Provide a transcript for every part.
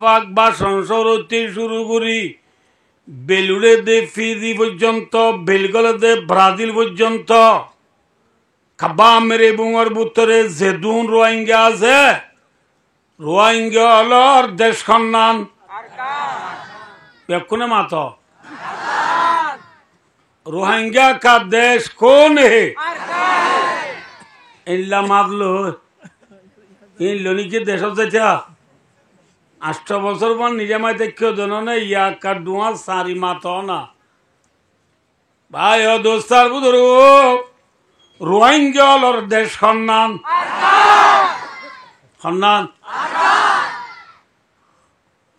পাক বাসন সরতে শুরু করি বেলুড়ে দে ফিজি পর্যন্ত বেলগলে দে ব্রাজিল পর্যন্ত খাবা মেরে বুঙর বুতরে যেদুন রোহিঙ্গা আছে রোহিঙ্গা হলর দেশখন নাম বেকুনে মাত रोहिंग्या का देश कौन है इल्ला मारलो इन लोनी के देश से था 8 বছর পর নিজে মাই দেখিও দেন না ইয়া কা ডুয়া সারি মাতো না ভাই ও দোস্তার বুদর রোহিঙ্গা লর দেশ খন্নান খন্নান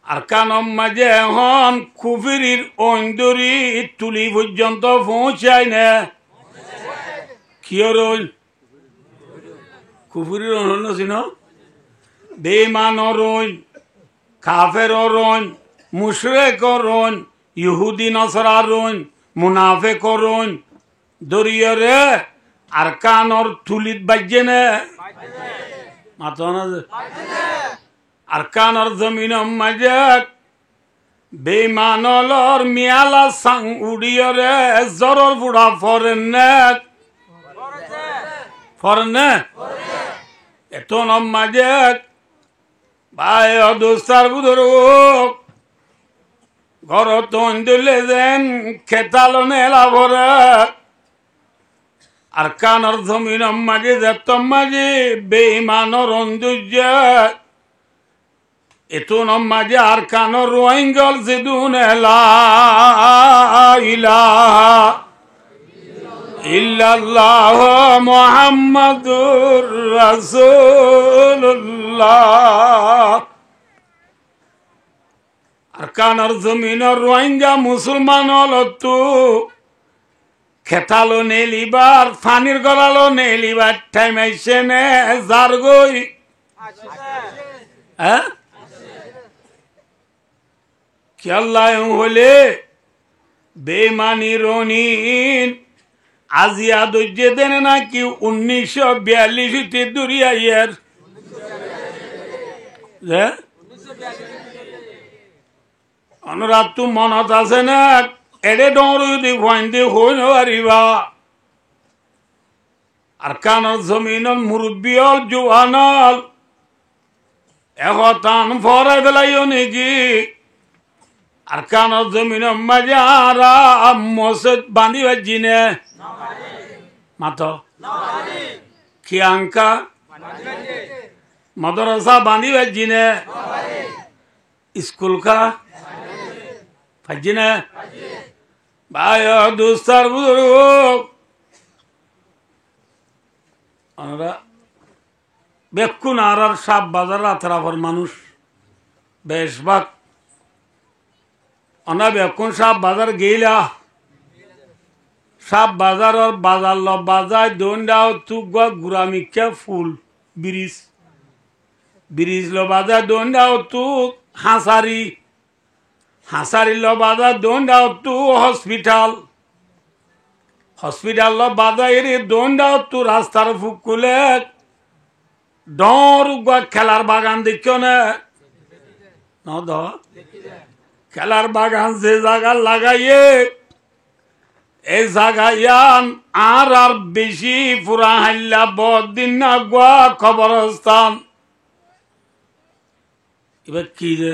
আরকানম মাঝে এখন কুফিরির ঐন্দরি তুলি পর্যন্ত পৌঁছায় না কিয় রইল কুফিরির অন্য ছিল বেমান রইল কাফের রইল মুশরিক রইল ইহুদি নসরা রইল মুনাফিক রইল দরিয়রে আরকানর তুলিত বাজে না মাতো না আরকানর জমিন মাঝে বেমানলর মিয়ালা সাং উড়িয়রে জরর বুড়া ফরেন এত নম মাঝে ভাই দোস্তার বুধর ঘর তৈলে যেন খেতালনে লাভরে আরকানর জমিন মাঝে যেত মাঝে বেমানর অন্দুর্য এতুন মাঝে আর কানো রোহিঙ্গল জিদুন লা ইলাহা ইল্লাল্লাহ মুহাম্মাদুর রাসূলুল্লাহ আর কানোর জমিনের রোহিঙ্গা মুসলমান হলতু খেতালো নেলিবার ফানির গলালো নেলিবার টাইম আইসে নে যার গই হ্যাঁ খেয়াল্লায় হলে বেমানি রনিন আজিয়া দৈর্য দেন নাকি 1942 দুরিয়াইয়ের অনুরাগ তু মনত আছে না এডে ডর যদি ভয়ন্দে হই নারিবা আর কানর জমিনল মুরব্বিয়ল জোয়ানল এখন ফরাই বেলাইও নাকি আর কানোর জমিন মাঝে আর মসজিদ বাঁধিবার জিনে মাতো খিয়াঙ্কা মাদ্রাসা বাঁধিবার জিনে স্কুল কা ফাজিনে ভাই দোস্তার বুজুর্গ আমরা বেকুন আর সাপ বাজার রাতের মানুষ বেশভাগ অনা বেকুন সাপ বাজার গেলা সাপ বাজার বাজার ল বাজায় দন্ডাও তুক গুড়ামিকা ফুল ব্রিজ ব্রিজ ল বাজার দন্ডাও তুক হাসারি হাসারি ল বাজার দন্ডাও তু হসপিটাল হসপিটাল ল বাজার দন্ডাও তু রাস্তার ফুকুলে ডর খেলার বাগান দেখিও না খেলার বাগান যে জায়গা লাগাইয়ে এই জায়গায়ান আর বেশি পুরা হাইলা বদিন না গোয়া কবরস্থান এবার কি রে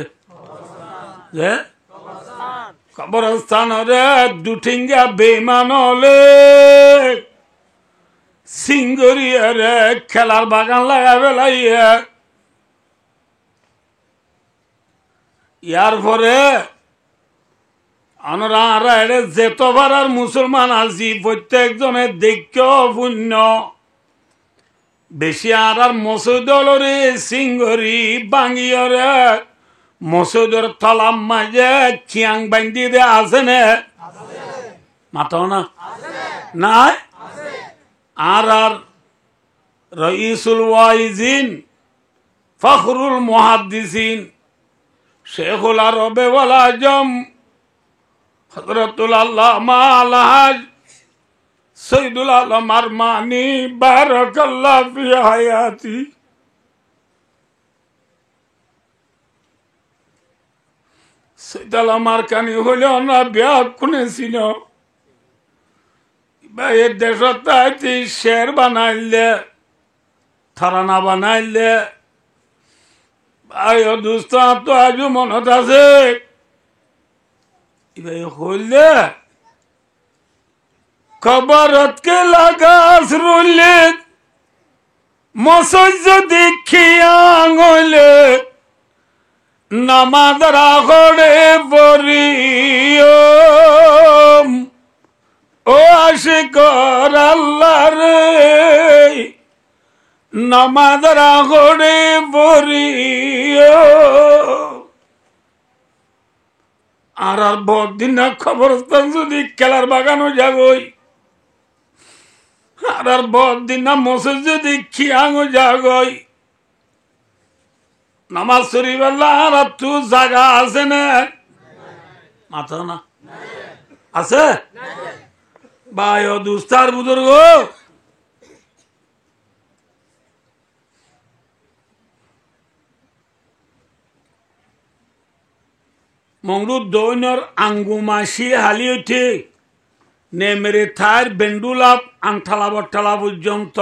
কবরস্থান রে দুঠিঙ্গা বেমান হলে সিঙ্গরিয়া রে খেলার বাগান লাগাবে লাইয়া ইয়ার পরে আমরা যেতবার আর মুসলমান আছি প্রত্যেকজনে দেখে পুণ্য বেশি আর মসজিদরে সিঙ্গরি বাঙ্গিয়রে মসজিদের তলাম মাঝে খিয়াং বান্ধি দে আছে না মাতো না নাই আর রইসুল ওয়াইজিন ফখরুল মুহাদ্দিসিন শেখুল আরবে ওয়াল আজম হযরতুল আল্লামা আলহাজ সৈয়দুল আলম আরমানি বারাকাল্লাহু ফি হায়াতি সেটাল আমার কানি হইল না বিয়া শুনেছিল এর দেশত আইতি শের বানাইলে থারানা বানাইলে ভাই দুস্ত তো আজও মনত আছে হইলে খবরতকে লাগাস রইলে মসজ দেখিয়াঙলে নামাদরা গড়ে বরিও ও আশিকর আল্লাহ রে নামাদরা গড়ে বরিও আর বহুদিন না খবরস্থান যদি খেলার বাগানও যাগই আর বহুদিন না মসজিদ যদি খিয়াঙও যাগই নামাজ শরীফ আল্লাহ আর তু জায়গা আছে না মাথা না আছে ভাই ও দুস্তার বুজুর্গ মংরু দৈনর আঙ্গুমাসি হালি উঠে নেমেরে থার বেন্ডুলাপ আংঠালা বট্টালা পর্যন্ত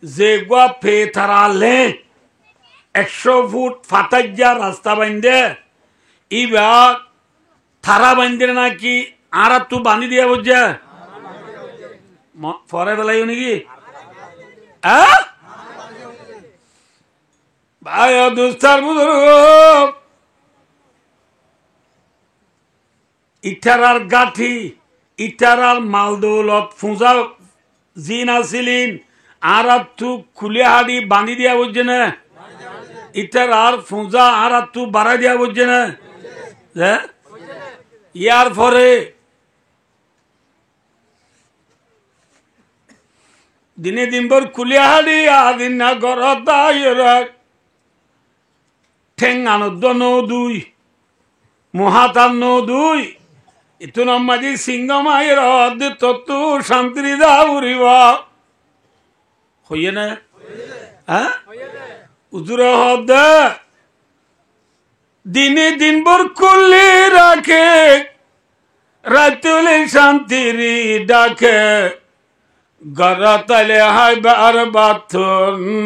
যে গোয়া ফে থারালে 100 ফুট ফাতাজ্জা রাস্তা বান্ধে ইবার থারা বান্ধে নাকি আর তু বানি দিয়া বুঝা পরে বেলাই নাকি ভাই দুস্তার বুজুর্গ ইটারার গাঠি ইটারার মালদৌলত ফুঁজা জিন আসিলিন আর তু খুলে হাড়ি বানি দিয়া বুঝছে না ইটারার ফুঁজা আর তু বাড়াই দিয়া বুঝছে না ইয়ার পরে দিনে দিনভর খুলে হাড়ি আদিন না ঘরত ঠেং আনন্দ নদুই মহাতার নদুই ইতু নম্মাজি সিংহ মায়ের তত্তু শান্তি দা উড়িব হইয়ে না হ্যাঁ উজুর হদ দিনে দিনভর খুলে রাখে রাতুলে শান্তির ডাকে গরতলে হাইবার বাথ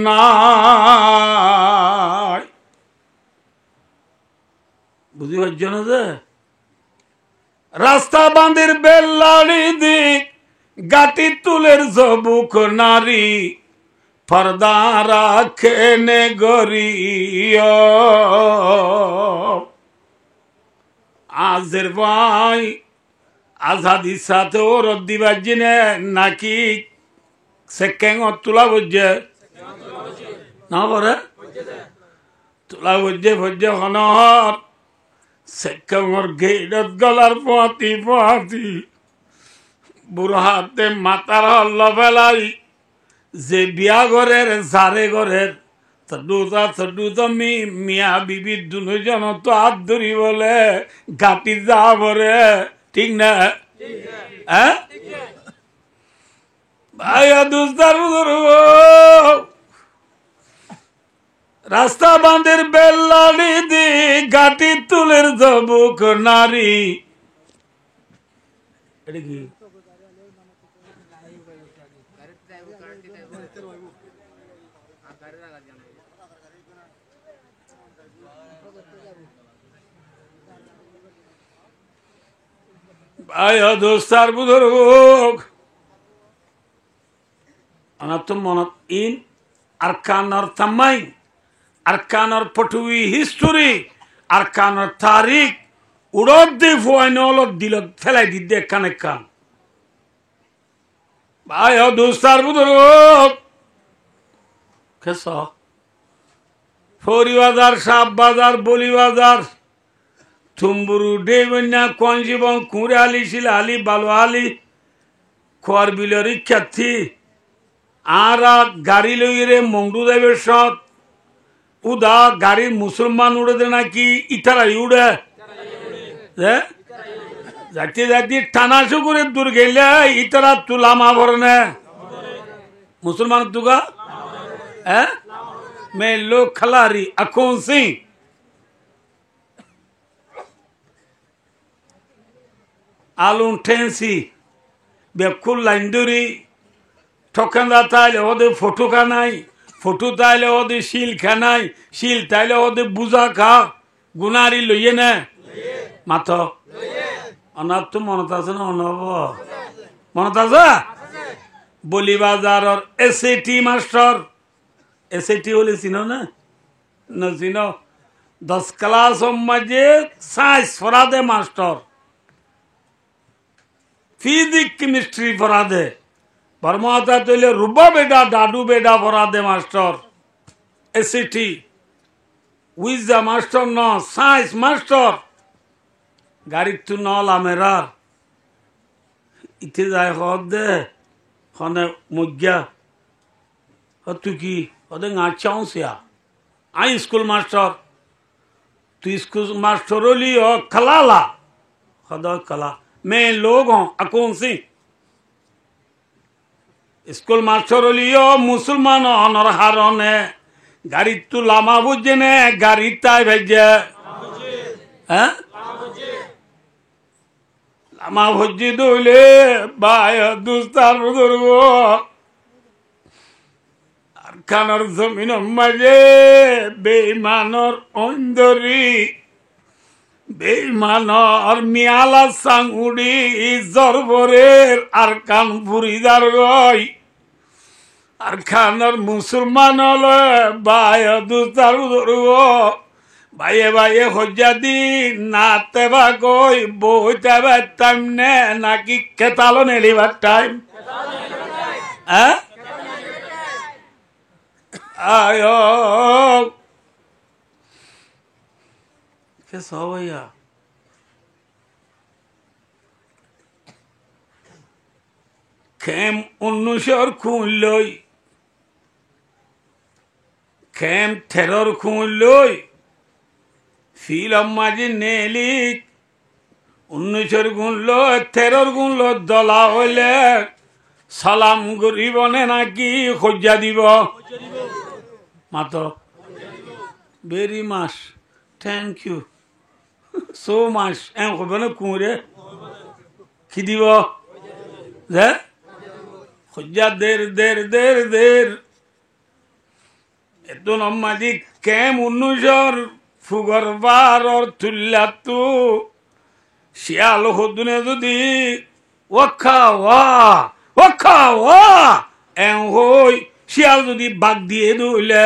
নাই বুঝি পারছ না যে রাস্তা বাঁধের বেল্লাড়ি দিক গাটি তুলের জবুক নারী পর্দা রাখে নে গরিয় আজের ভাই আজাদি সাথে ওর দিবাজি নাকি সে কেন তোলা বুঝছে না বলে তোলা বুঝছে বুঝছে হনহর সে কেমর গেইডত গলার পথি পথি বুড়ো হাতে মাতার হল্ল ফেলাই যে বিয়া ঘরের সারে ঘরের ছোটুতা মিয়া বিবি দুজন তো হাত ধরি বলে ঘাটি যা বরে ঠিক না হ্যাঁ ভাই দুস্তার রাস্তা বাঁধের বেল্লাড়ি দি গাটি তুলের জবুক নারী এটা কি ভাই দোস্তার বুজুর্গ আমার তো মনত ইন আরকানর তামাইন আরকানর পটুই হিস্টোরি আরকানর তারিখ উড়ত দি ফুয়াইনলত দিলত ফেলাই দি দে কানে কান ভাই দোস্তার বুজুর্গ কেস ফৌরি বাজার সাপ বাজার বলি বাজার থুম্বুরু ডেবন্যা কঞ্জীবন কুঁড়ে আলি শিলা আলি বালো আলি খোয়ার বিলের ইচ্ছার্থী আর গাড়ি লইরে মংডু যাইবে সৎ উদা গাড়ির মুসলমান উড়ে দে নাকি ইতারাই উড়ে যাতে যাতে টানা শুকুরে দূর গেলে ইতারা তুলা মা ভরনে মুসলমান তুগা হ্যাঁ মে লোক খালারি আখুন Singh alun tensi bekul lainduri ঠকেন্দা তাইলে ওদের ফটো খানাই ফটো তাইলে ওদের শিল খানাই শিল তাইলে ওদের বুঝা খা গুনারি লইয়ে না মাথ অনার তো মনত আছে না অনব মনত আছে বলিবাজারর এসএটি মাস্টার এসএটি হলে চিনো না চিনো 10 ক্লাস মাঝে সায়েন্স ফরাদে মাস্টার ফিজিক্স কেমিস্ট্রি ফরাদে বর্মাতা তৈলে রুবা বেডা দাদু বেডা ফরাদে মাস্টার এসএটি উইজ দ্য মাস্টার ন সায়েন্স মাস্টার গাড়ি তু ন লামেরা ইতে যায় হদ দে হনে মুগ্যা তুই কি ওদের গাঁচাউসিয়া আই স্কুল মাস্টার তুই स्कूल मास्टर होली और खलाला खदा कला मैं लोग हूँ अकौन सी स्कूल मास्टर होली और मुसलमान और हारोने गाड़ी तू लामा बुझे ने गाड़ी ताई भेजे हैं लामा बुझे दोले बाय दुस्तार बुजुर्गो খানার জমিন মাঝে বেইমানর অন্দরি বেইমানর মিয়ালা সাঙ্গুড়ি জরবরের আর কান বুড়িদার গই আর খানার মুসলমান হলে বায় দুতার ধরব বাইয়ে বাইয়ে হজ্জা দি নাতে বা কই বইতে টাইম নে নাকি কেতালো নেলিবার টাইম হ্যাঁ आयो कैसा हो भैया खेम उन्नुशर खून लोई खेम थेरर खून लोई फिल्म माजी नेली उन्नुशर गुण लो थेरर गुण लो दला होले सालाम गरीबने नाकी खोजा দিব মাত্র very much thank you so much এম কব না কুঁড়ে কি দিব যে খোঁজা দের দের দের দের এত নমাজি কেম উন্নুজর ফুগর বারর তুল্লাতু শিয়াল হদুনে যদি ওখা ওয়া এম হই শিয়াল যদি বাগ দিয়ে দইলে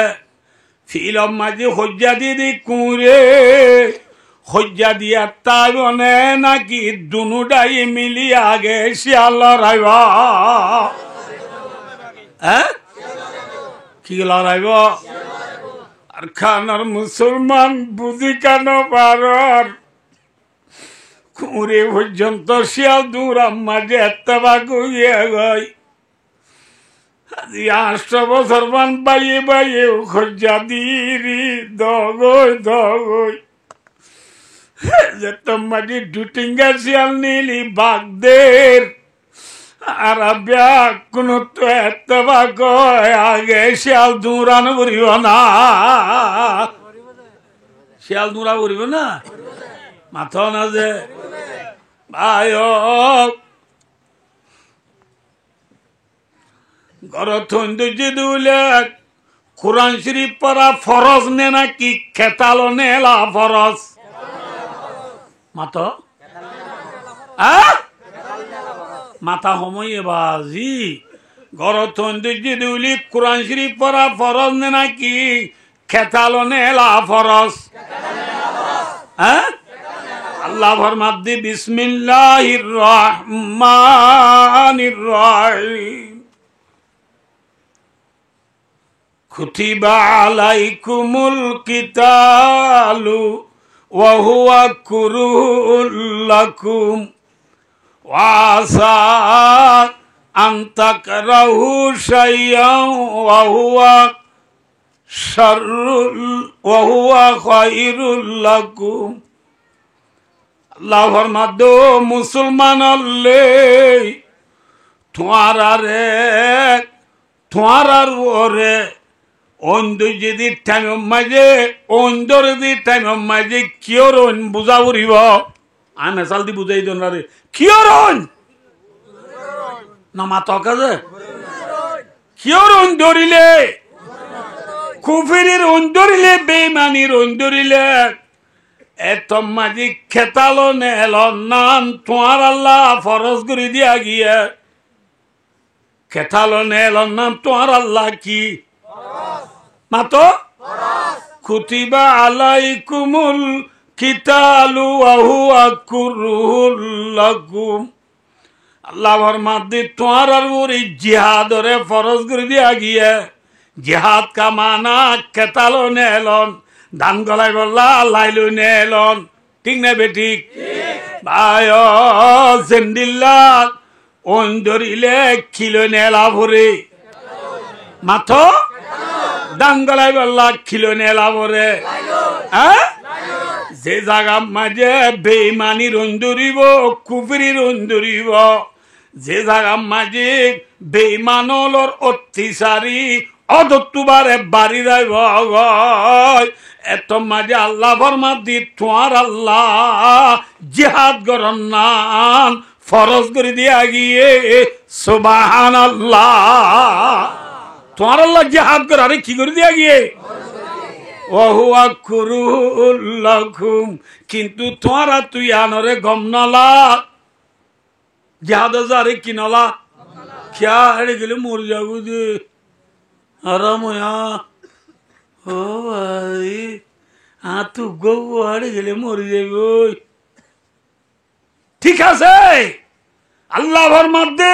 ফিলম মাঝে হজ্জা দিয়ে দি কুঁড়ে হজ্জা দিয়া তাই বনে নাকি দুনুটাই মিলি আগে শিয়াল লড়াইব হ্যাঁ কি লড়াইব আর খানার মুসলমান বুঝি কেন পারর কুঁড়ে পর্যন্ত শিয়াল দূরাম মাঝে এত্তবা গুইয়ে গই আষ্ট বছর মান বাইয়ে বাইয়ে খরচা দিরি দগই যে তোমারি ডুটিঙ্গা শিয়াল নিলি বাগদের আর ব্যাগ কোন তো এত বাগ আগে শিয়াল দূরানো করিব না শিয়াল দূরা করিব না মাথা না যে ভাই কোরআন শরীফ পড়া ফরজ নে নাকি খেতালো নেলা ফরজ মাথা মাথা সময়ে বাজি ঘরত সৌন্দর্য দিউলি কোরআন শরীফ পড়া ফরজ নে নাকি খেতালো নেলা ফরজ হ্যাঁ আল্লাহ ফরমাদ্দি বিসমিল্লাহির রহমানির রহিম কুতিবা আলাইকুমুল কিতালু ওয়া হুয়া কুরুল লাকুম ওয়া আসা আন তাকরাহু শাইআন ওয়া হুয়া শাররুল ওয়া হুয়া খায়রুল লাকুম আল্লাহ ফরমাদো মুসলমান আল্লে তোমার ওরে অন্ধ যদি টাইম মাঝে অন্ধর যদি টাইম মাঝে কিয়র বুঝা উড়িব আমি মেসাল দি বুঝাই দন রে কিয় রন না মাথা কাজে কিয় রন ধরিলে কুফিরির রন ধরিলে বেঈমানির রন ধরিলে এত মাঝি খেতালো নেলো নাম তোমার আল্লাহ ফরজ করে দিয়া গিয়ে খেতালো নেলো নাম তোমার আল্লাহ কি মাতো কুতিবা আলাইকুমুল কিতালু ওয়া হুয়া কুরহুল লাকুম আল্লাহ ফরমাতে তোমার উপর জিহাদরে ফরজ করে দিয়া গিয়ে জিহাদ কা মানা খেতালো নেলন ধান গলাই বললা লাইলো নেলন ঠিক না বেঠিক ভাই জেন্দিল্লা ওন ধরিলে কিলো নেলা ভরে মাথো ধান গলাই বললা কিলো নেলা ভরে হ্যাঁ যে জায়গা মাঝে বেঈমানি রন ধরিব কুফরি রন ধরিব যে জায়গা মাঝে বেঈমানলর অত্যাচারী অদত্তুবারে বাড়ি যাইব এত মাঝে আল্লাহ ফরমাতি তোমার আল্লাহ জিহাদ করন নাম ফরজ করে দিয়া গিয়ে সুবহানাল্লাহ তোমার আল্লাহ জিহাদ করে আরে কি করে দিয়া গিয়ে ওহুয়া কুরুল লাকুম কিন্তু তোরা তুই আনরে গম নলা জিহাদ যারে কি নলা খেয়া হেড়ে গেলে মর যাবো যে আরাময়া ও ভাই তু গো হাড়ে গেলে মরে যাইব ঠিক আছে আল্লাহ মধ্যে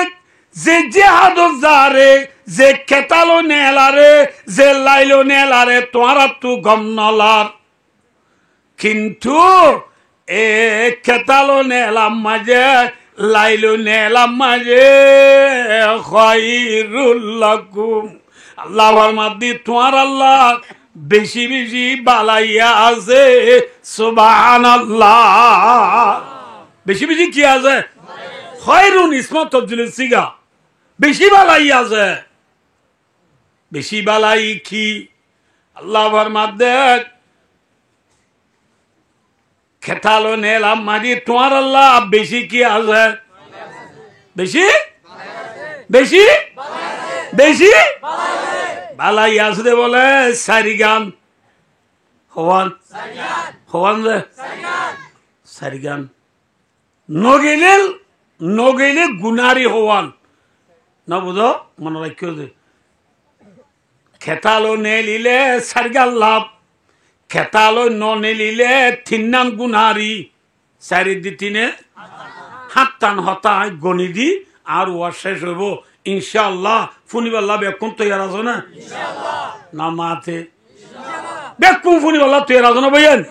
যে জেহাদ যারে যে খেতালো নেলারে যে লাইলো নেলারে তোরা তু গম নলার কিন্তু এ খেতালো নেলাম মাঝে লাইলো নেলাম মাঝে খায়রুল লাকুম আল্লাহ ফরমাতি তোমার আল্লাহ বেশি বেশি বালাইয়া আছে সুবহানাল্লাহ বেশি বেশি কি আছে খায়রুন ইসমত তবজিল সিগা বেশি বালাই আছে বেশি বালাই কি আল্লাহ ফরমাতে খেতালো নেলাম মাঝি তোমার আল্লাহ বেশি কি আছে বেশি বেশি বেশি বালাই আসতে বলে সারি গান হওয়ান হওয়ান রে সারি গান নগেলে গুনারি হওয়ান না বুঝো মনে রাখিও যে খেতালো নেলিলে সারিগাল লাভ খেতালো নেলিলে তিন গুনারি চারি দি তিনে হাতটান হতায় গণি দি আর ওয়ার শেষ হইব ইনশাআল্লাহ ফুনিবাল্লাহ বেকুম তৈয়ার আছো না না মাতে বেকুম ফুনিবাল্লাহ তৈয়ার আছো না ভাইয়েন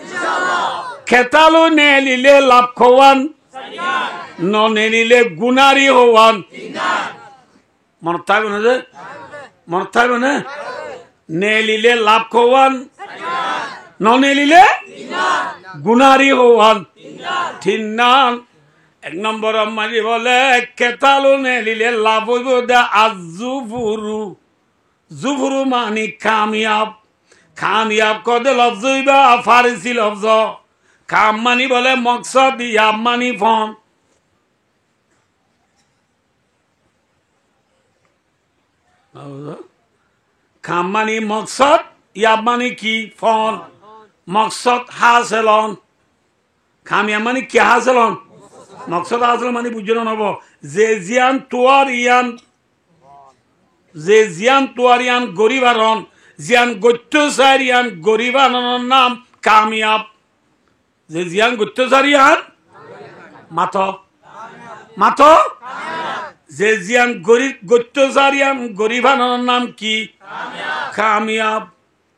খেতালো নেলিলে লাভ খোয়ান নেলিলে গুনারি হওয়ান মনে থাকবে না যে মনে থাকবে না নেলিলে লাভ খোয়ান নেলিলে গুনারি হওয়ান ঠিনান এক নম্বর মাঝি বলে কেতালো নেলিলে লাভ হইব দে আজুফুরু জুফুরু মানি কামিয়াব কামিয়াব কদে লফজ হইবা ফারিসি লফজ কাম মানি বলে মকসদ ইয়াব মানি ফন কাম মানি মকসদ ইয়াব মানি কি ফন মকসদ হাসেলন কামিয়াব মানি কি হাসেলন মকসদ হাসেলন মানে বুঝলো নব যে জিয়ান তোয়ার ইয়ান গরিবারন জিয়ান গত্যসার ইয়ান গরিবারনের নাম কামিয়াব যে জিয়ান গত্যসার ইয়ান মাথ যে জিয়ান গত্যসার ইয়ান গরিবারনের নাম কি কামিয়াব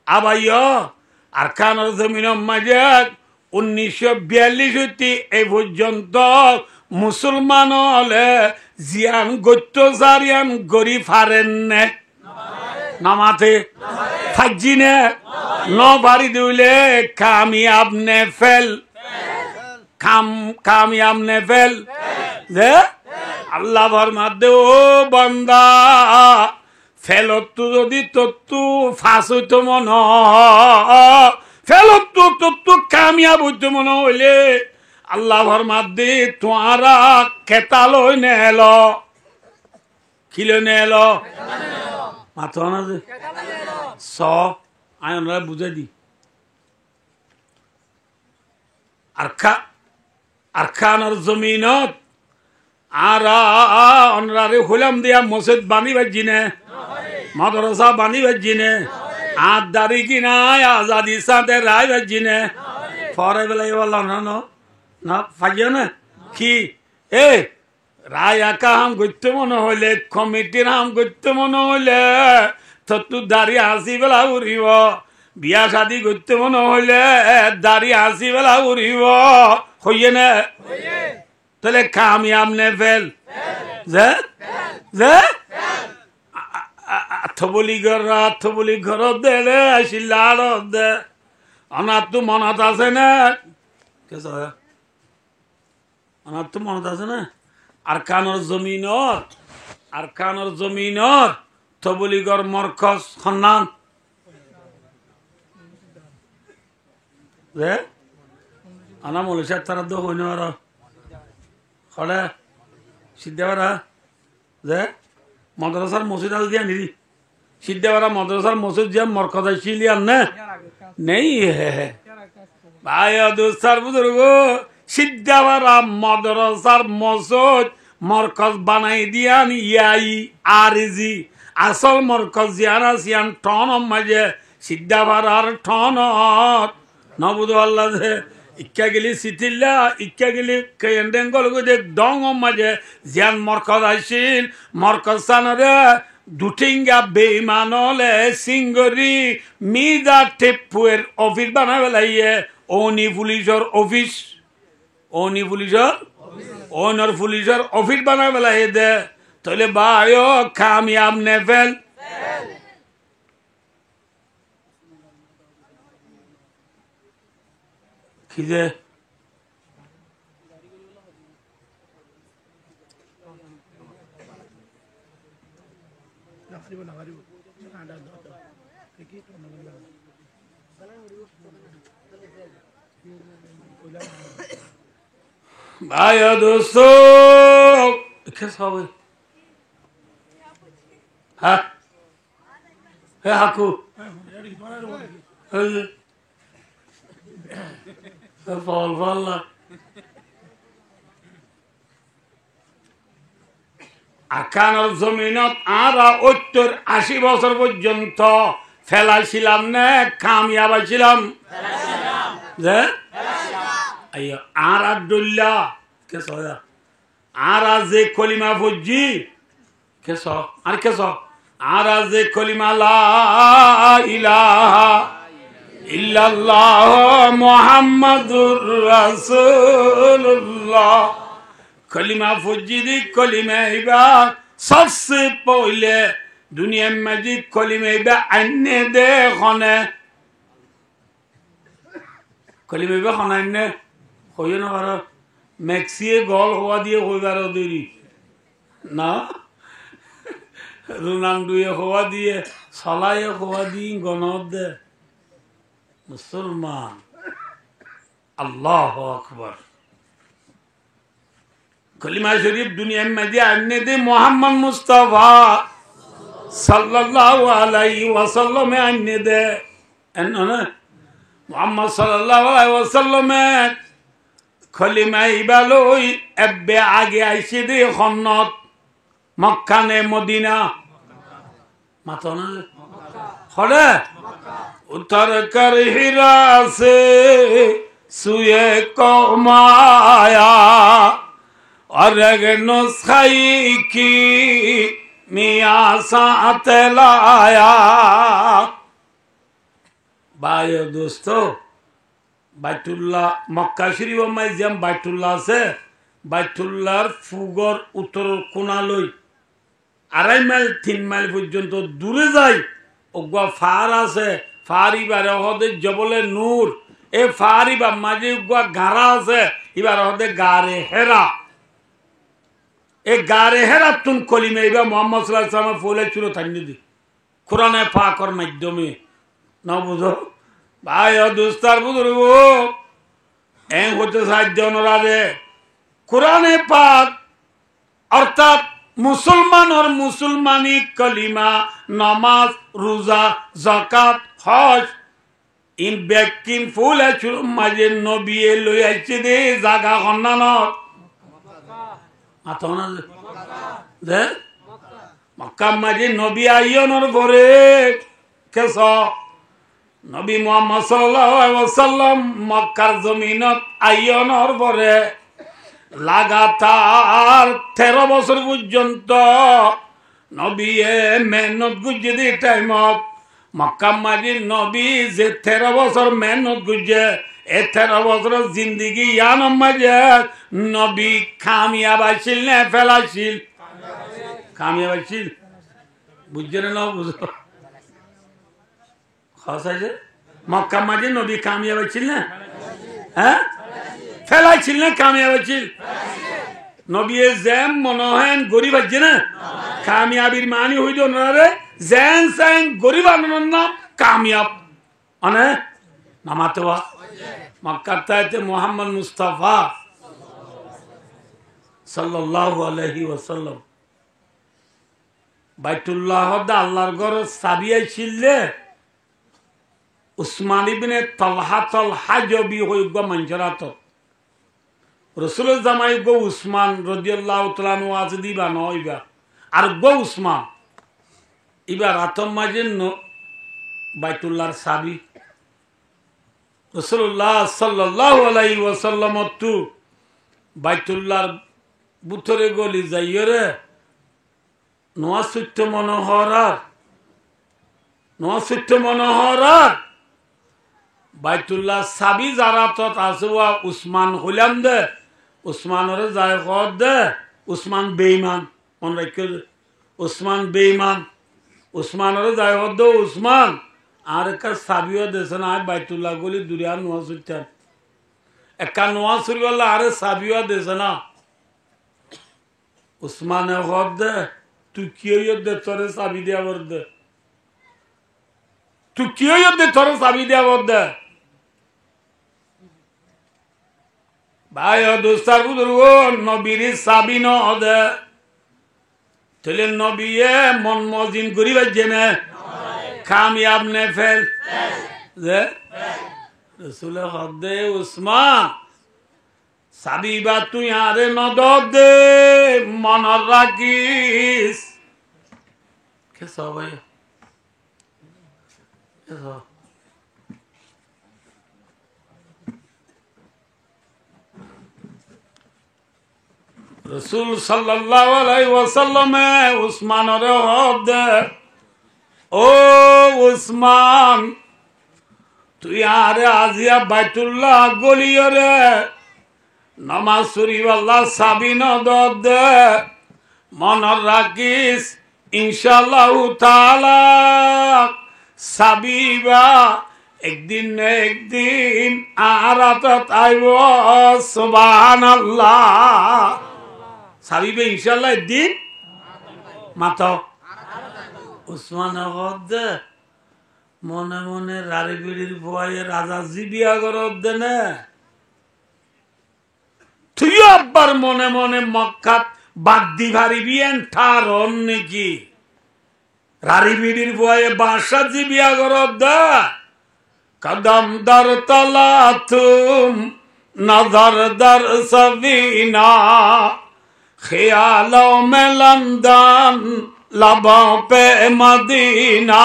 আবাইয় আর কানের জমিন মাঝে 1942 হইতে এই পর্যন্ত মুসলমান হলে জিয়ান গত্যসার ইয়ান গরিব হারেন নে নামাতে ফাজিনে ন বাড়ি দিলে কামিয়াব নে ফেল কামিয়াব নে ফেল যে আল্লাহ ফরমাতে ও বান্দা ফেলতু যদি তত্তু ফাঁস হইতো মন ফেলতু তত্তু কামিয়াব হইতো মনে হইলে আল্লাহ ফরমাদ্দি তোমারা কেতালো নেল কিলো নেল মাথা না যে স আয় ওনারা বুঝাই দি আরখানোর জমিনত আর অনরারে হলাম দিয়া মসজিদ বানি বাজিনে মাদ্রাসা বানি বাজিনে আর দাড়ি কিনায় আজাদি সাথে রায় বাজিনে পরে বেলায় বললাম না ফাইয়া না কি এ রায় একা হাম করতে মনে হইলে কমিটির হাম করতে মনে হইলে তো দাড়ি হাসি বেলা উড়িব বিয়া শাদি করতে মনে হইলে দাড়ি হাসি বেলা উড়িব হইয়ে না তাহলে কামিয়াব নে ফেল যে আথবলি ঘর দে আসিলা দে আমার তো মনত আছে না আমার তো মনত আছে না আর কানোর জমিনত থবলিগর মরকজ সন্ধান যে আনা মলিশার তারা তো হইন আর হলে সিদ্ধাবারা যে মাদ্রাসার মসজিদ আল দিয়া নিদি সিদ্ধাবারা মাদ্রাসার মসজিদ যে মরকজ আসিলি আর না নেই ভাই দোস্তার বুজুর্গ সিদ্ধাবারা মাদ্রাসার মসজিদ মরকজ বানাই দিয়ান ইয়াই আরজি আসল মরকজ জিয়ান আসিয়ান টন মাঝে সিদ্ধাবারার টন নবুদ আল্লাহ ইক্কা গেলি সিথিল্লা ইক্কা গেলি কেন্ডেঙ্গল গদে ডং মাঝে জিয়ান মরকজ আসিল মরকজ সানরে দুটিঙ্গা বেইমানলে সিঙ্গরি মিদা টেপুয়ের অফিস বানাবে লাইয়ে ওনি পুলিশের অফিস ওনার পুলিশের অফিস বানাবে লাইয়ে দে তাহলে বায়ো কামিয়াব নে ফেল কি যে ভাই দোস্ত হবে হ্যাঁ হ্যাঁ হাকু ফল ফল আকানোর জমিনত আর 80 বছর পর্যন্ত ফেলাইছিলাম না কামিয়াব ছিলাম যে আর আব্দুল্লাহ কেস আর যে কলিমা ফুজি কেস আর কেস আর যে কলিমা লা ইলাহা ইল্লাল্লাহ মুহাম্মাদুর রাসূলুল্লাহ কলিমা ফুজি দি কলিমা ইবা সবসে পহলে দুনিয়া মাঝে কলিমা ইবা আন্নে দে খনে কলিমা ইবা খনে আন্নে হইও না পারো মেক্সিয়ে গল হওয়া দিয়ে হইবার দেরি না রোনাল্ডোয়ে হওয়া দিয়ে সলায়ে হওয়া দিয়ে গণত দে মুসলমান আল্লাহ আকবার কলিমা শরীফ দুনিয়া মধ্যে আননে দে মোহাম্মদ মুস্তাফা সাল্লাল্লাহু আলাইহি ওয়াসাল্লাম আননে দে না মোহাম্মদ সাল্লাল্লাহু আলাইহি ওয়াসাল্লাম কলিমা ইবালই এবে আগে আইছে দে খন্নত মক্কা নে মদিনা মাতো না হলে উত্তর কর হিরা সে সুয়ে কমায়া और नुस्खाई की मिया साथ लाया भाई दोस्तों বাইতুল্লাহ মক্কা শরীফ মাইজাম বাইতুল্লাহ আছে বাইতুল্লাহর ফুগর উত্তর কোনালই 2.5 মাইল 3 মাইল পর্যন্ত দূরে যাই ওগুয়া ফার আছে ফারি বারে হদে জবলে নূর এ ফারি বা মাঝে ওগুয়া গারা আছে এবার হদে গারে হেরা এ গারে হেরা তুন কলিমে এবার মোহাম্মদ সাল্লাল্লাহু আলাইহি ওয়াসাল্লাম ফলে চুলো থান্নি দি কোরআনে পাকর মাধ্যমে না বুঝো ভাই ও দোস্তার বুজুর্গ এ হতে সাহায্য ওনারে কোরআনে পাক অর্থাৎ মুসলমানের মুসলমানি কলিমা নামাজ রোজা যাকাত হজ ইন ব্যাকিন ফুল আছুর মাঝে নবী লই আইছে দে জাগা হন্নানত মাথা দে মক্কা মাঝে নবী আইয়নর পরে কেস নবী মুহাম্মদ সাল্লাল্লাহু আলাইহি ওয়াসাল্লাম মক্কার জমিনত আইয়নর পরে লাগাতার 13 বছর পর্যন্ত নবী মেহনত গুজে দি টাইমত মক্কা মাঝে নবী যে 13 বছর মেহনত গুজে এ 13 বছর জিন্দগি ইয়ান মাঝে নবী কামিয়াব আইছিল না ফেলাইছিল কামিয়াব আইছিল বুঝছেন না বুঝো খাসাইছে মক্কা মাঝে নবী কামিয়াব আইছিল না হ্যাঁ ফেলাইছিল না কামিয়াব আইছিল নবী জেম মনোহেন গরিব আছে না কামিয়াবির মানি হইল না রে জেন সেন গরিব আনন্দ নাম কামিয়াব মানে নামাতোয়া মক্কাতে মুহাম্মদ মুস্তাফা সাল্লাল্লাহু আলাইহি ওয়াসাল্লাম বাইতুল্লাহ দা আল্লাহর ঘর চাবি আইছিল উসমান ইবনে তালহাতুল হাজবি হইগ মঞ্জরাত রসুলের জামাই গো উসমান রাদিয়াল্লাহু তাআলা আনহু আজ দিবা নইবা আর গো উসমান এবার আতম মাঝে বাইতুল্লাহর চাবি রাসূলুল্লাহ সাল্লাল্লাহু আলাইহি ওয়াসাল্লাম তু বাইতুল্লাহর বুতরে গলি যাইরে নোয়া সত্য মনোহরার বাইতুল্লাহ চাবি যারা তত আছে উসমান হইলাম দে উসমানের যায় কর দে উসমান বেঈমান মন রাখে উসমান বেঈমান উসমানের যায় কর দে উসমান আর একটা চাবিও দেছে না বাইতুল্লাহ গলি দুরিয়া নোয়া সুইতাম একা নোয়া সুরিওয়ালা আরে চাবিও দেছে না উসমানে কর দে তুই কি দে তোরে চাবি দিয়া বর দে তুই কি দে তোরে চাবি দিয়া বর দে ভাই দোস্তার বুজুর্গ নবীর চাবি ন দে তাহলে নবী মন মজিন করি বাজছে না কামিয়াব নে ফেল যে রসুলের হদে উসমান চাবি বা তুই আরে নদ দে মনত রাখিস কেস ভাই রসুল সাল্লাল্লাহু আলাইহি ওয়াসাল্লাম উসমানের হদ ও উসমান তুই আরে আজিয়া বাইতুল্লাহ গলিয়রে নামাজ শরীফ আল্লাহ সাবিন দে মনে রাখিস ইনশাআল্লাহ তাআলা সাবিবা একদিন না একদিন আরাতত আইব সুবহানাল্লাহ সাবিবে ইনশাআল্লাহ একদিন মাতো উসমান দে মনে মনে রারি বিড়ির ভয়ে রাজা জিবিয়া গরব দে না তুই আব্বার মনে মনে মক্কাত বাদ্দি ভারিবি ঠার নাকি রারি বিড়ির ভয়ে বাসা জিবিয়া গরব দে কদম দর তলা তুম নজর দর সবিনা খিয়ালো মে লন্দন লবों पे मदीना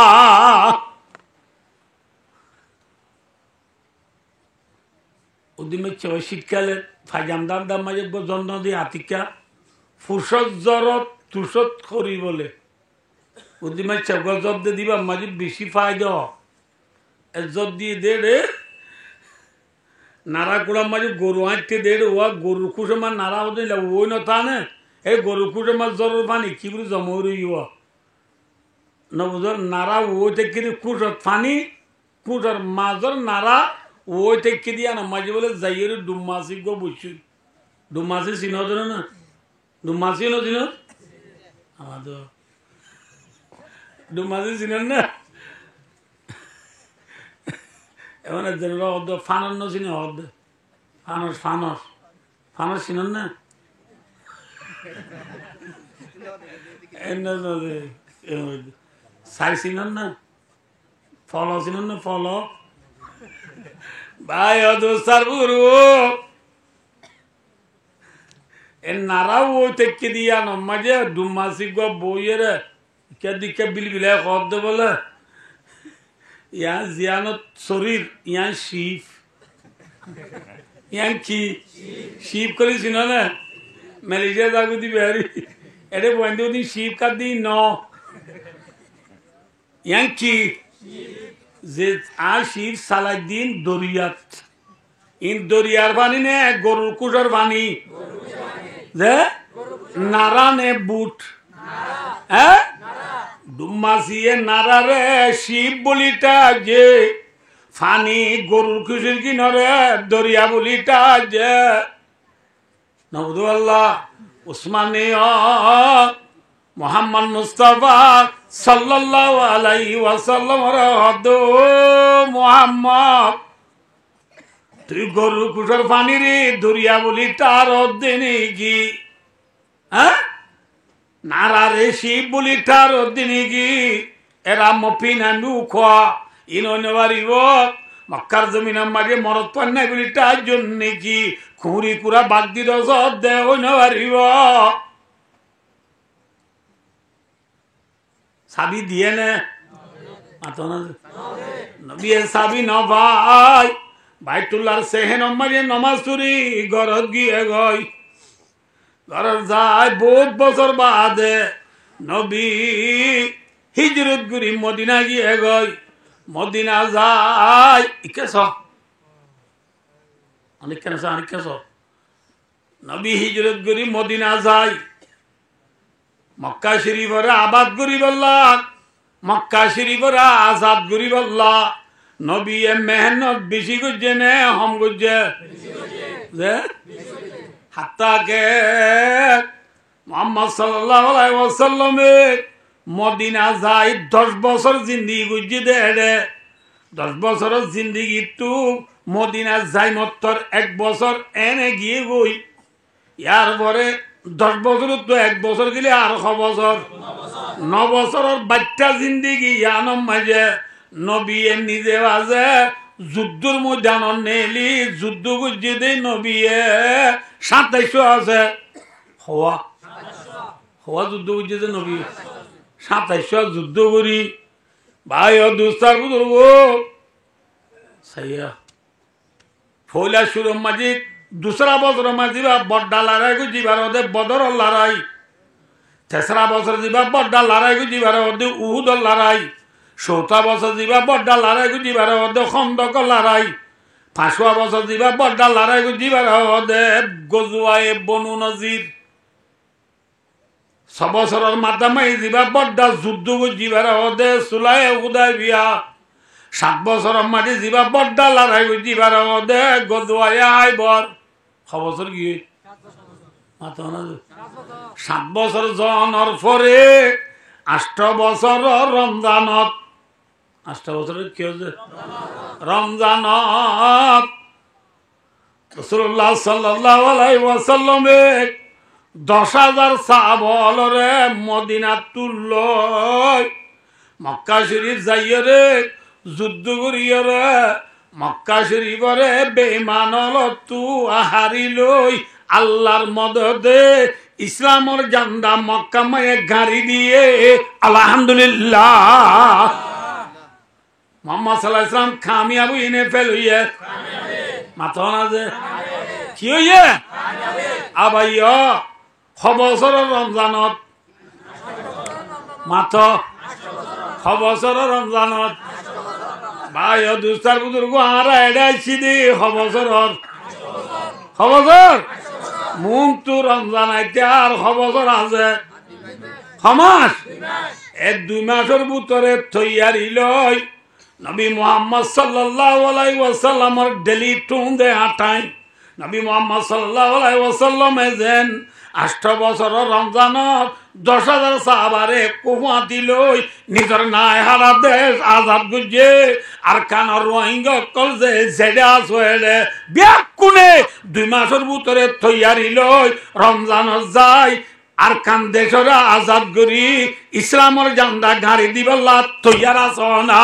উদিমে শীতকালে ফাইজামদার দাম মাঝে জন্ম দিয়ে আতিকা ফুরসত জরত তুষত করি বলে উদিমে গজব দিয়ে দিবা মাঝে বেশি ফায়দা এজত দিয়ে দে রে নারা কুড়ার মাঝে গরু হাঁটতে দে রে ওয়া গরু খুশে মার নারা হতে ওই নথা নে এই গরু খুশে মার জ্বরের পানি কি বলে জমরি ন বুঝল নারা ওই থেকে খুশত পানি খুশর মাজর নারা ওই থেকে দিয়া না মাঝে বলে যাইয়ের ডুমাসি গো বুঝছি ডুমাসি চিনো ধরে না ডুমাসি ন চিনো আমাদের ডুমাসি চিনেন না এমন ফানান্ন চিনে হদ ফানস ফানস ফানস চিনেন না? সাই চিনেন না? ফল চিনেন না? ফল ভাই অদোস্তার বুড়ো এর নারাও ওই থেকে দিয়া নমাজে দুমাসি গো বইয়ের কে দিকে বিলবিলে শব্দ বলে ইয়ার জিয়ানত শরীর ইয়ার শিব ইয়ার কি শিব করেছিল না মালয়েশিয়া জাগতি বিহারি এটা বন্ধু দিন শিব কার দিন ন ইয়ার কি যে আর শিব সালাই দিন দরিয়াত ইন দরিয়ার পানি নে গরুর কুটার পানি যে নারা নে বুট হ্যাঁ ডুমাসিয়ে নারা রে শিব বলিটা যে ফানি গরুর কুশির কিনরে দরিয়া বলিটা যে নবদু আল্লাহ উসমানিয়া মোহাম্মদ মুস্তাফা সাল্লাল্লাহু আলাইহি ওয়াসাল্লাম রহদ মোহাম্মদ তুই গরু কুসর পানি রে দরিয়া বলি তার দিনে কি হ্যাঁ নারা রে শিব বলি তার দিনে কি এরা মফিন আমি খোয়া ইনো বাড়িব মক্কার জমিন মারিয়ে মরত পান নাই বলি তার জন্য কি খুঁড়ি কুড়া বাদ দিল দে অন্য বাড়িব সাবি দিয়ে নে নবিয়ে সাবি ন ভাই বাইতুল্লাহর সেহেন মারিয়ে নমাজ চুরি ঘরত গিয়ে গই ঘরত যায় বহুত বছর বাদে নবী হিজরত করি মদিনা গিয়ে গই মদিনা যায় ইকেছ অনেক কেন অনেক কেছ নবী হিজরত করি মদিনা যায় মক্কা শরীফরে আবাদ করি বললা মক্কা শরীফরে আজাদ করি বললা নবী মেহনত বেশি করছে নে হম করছে যে হাত্তাকে মুহাম্মদ সাল্লাল্লাহু আলাইহি ওয়াসাল্লামে মদিনা যাই 10 বছর জিন্দেগি করছে দে 10 বছরের জিন্দেগি তো মদিনা যাই মাত্র 1 বছর এনে গিয়ে গই ইয়ার পরে 10 বছর তো 1 বছর গেলে আর 9 বছর 9 বছরের বাচ্চা জিন্দেগি ইয়ানম মাঝে নবী নিজে বাজে যুদ্ধর ময়দান নেলি যুদ্ধ করছে দে নবী 2700 আছে হওয়া হওয়া যুদ্ধ করছে দে নবী 2700 যুদ্ধ করি ভাই ও দুস্তার বুজুর্গ সাইয়া ফৌলা সুরম মাঝি दूसरा बছর মাঝিবা বড় লড়াই কো জিবার ওদে বদর লড়াই তেসরা বছর জিবা বড় লড়াই কো জিবার ওদে উহুদ লড়াই চৌথা বছর জিবা বড় লড়াই কো জিবার ওদে খন্দক লড়াই পাঁচवा বছর জিবা বড় লড়াই কো জিবার ওদে গজওয়ায়ে বনু নজির 6 বছরের মাধ্যমে জিবা বড় যুদ্ধ কো জিবার ওদে সুলায়ে হুদাইবিয়া 7 বছরের মাঝে জিবা বড় লড়াই কো জিবার ওদে গজওয়ায়ে আইবর বছর গিয়ে 7 বছর জনের পরে 8 বছর রমজানত 8 বছরের কি হচ্ছে রমজানত রাসূলুল্লাহ সাল্লাল্লাহু আলাইহি ওয়াসাল্লামে 10,000 সাহাবারে মদিনা তুলল মক্কা শরীফ যাইয়ে রে যুদ্ধ করিয়ে রে মক্কা শরীফরে বেঈমান তু হারিলই আল্লাহর মদদে ইসলামের জান্ডা মক্কা মায়ে গাড়ি দিয়ে আলহামদুলিল্লাহ মুহাম্মদ সাল্লাল্লাহু আলাইহি ওয়াসাল্লাম কামিয়াবি ইনে ফেলইয়ে মাথা না যে কি হইয়ে আবাইয়া খবসর রমজানত মাথা খবসর রমজানত ভাই ও দুস্তার বুজুর্গ আর এড়াইছি দি খবসর মুখ তো রমজান আইতে আর খবসর আছে খমাস 2 মাসের ভিতরে তৈয়ারি লই নবী মুহাম্মদ সাল্লাল্লাহু আলাইহি ওয়াসাল্লামের ডেলি টুন দে আটাই নবী মুহাম্মদ সাল্লাল্লাহু আলাইহি ওয়াসাল্লামে যেন 8 বছরের রমজানত 10,000 সাহাবারে কুফাতি লই নিজের নাই হারা দেশ আজাদ গুজে আর কানর রোহিঙ্গা কল যে জেডে আসলে ব্যাকুনে 2 মাসের ভিতরে তৈয়ারি লই রমজানত যায় আর কান দেশরা আজাদ করি ইসলামের জান্ডা গাড়ি দিবল্লা তৈয়ার আছো না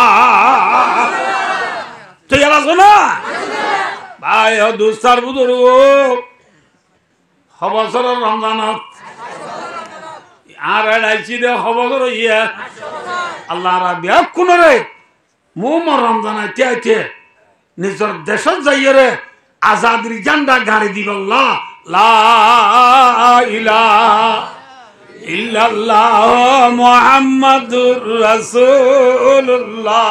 তৈয়ার আছো না ভাই ও দুস্তার বুদুরু হবছরের রমজানত আর আইছি দে হবছর ইয়া আল্লাহ রাবিয়া কোনরে মুমর রমজান আইতে আইতে নিজের দেশত যাইরে আজাদির জান্ডা গাড়ি দিবল্লা লা ইলাহা ইল্লাল্লাহ মুহাম্মাদুর রাসূলুল্লাহ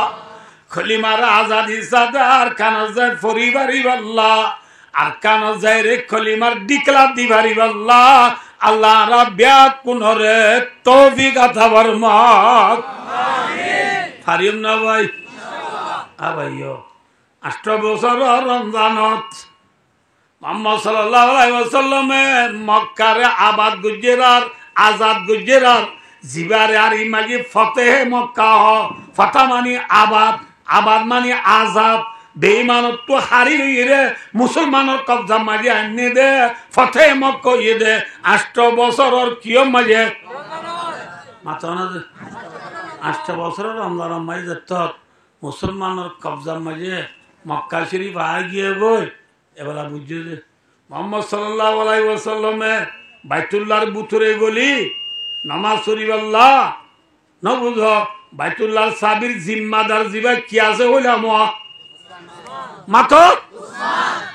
খলিমার আজাদি সাদার কানজায় পরিবারি আল্লাহ আর কানজায় রে খলিমার ডিকলা দিবারি আল্লাহ আল্লাহ রাব্বিয়া কুনরে তৌফিক আতা ফরমাক আমিন ফারিম না ভাই আবাইও 8 বছর রমজানত মুহাম্মদ সাল্লাল্লাহু আলাইহি ওয়াসাল্লামে মক্কারে আবাদ গুজরার আজাদ গুজরার জিবারে আর ইমাজি ফতেহ মক্কা হ ফতা মানি আবাদ আবাদ মানি আজাদ বেঈমানত তো হারি রে মুসলমানের কবজা মাঝে আনে দে ফতেহ মক্কা ইয়ে দে 8 বছরের কিয়ম মাঝে মাথা না 8 বছরের রমজান মাঝে তো মুসলমানের কবজা মাঝে মক্কা শরীফ আ গিয়ে গই এবেলা বুঝছে যে মুহাম্মদ সাল্লাল্লাহু আলাইহি ওয়াসাল্লামে বাইতুল্লাহর ভিতরে গলি নামাজ শরীফ আল্লাহ ন বুঝো বাইতুল্লাহর সাবির জিম্মাদার জিবা কি আছে হইলাম মাতো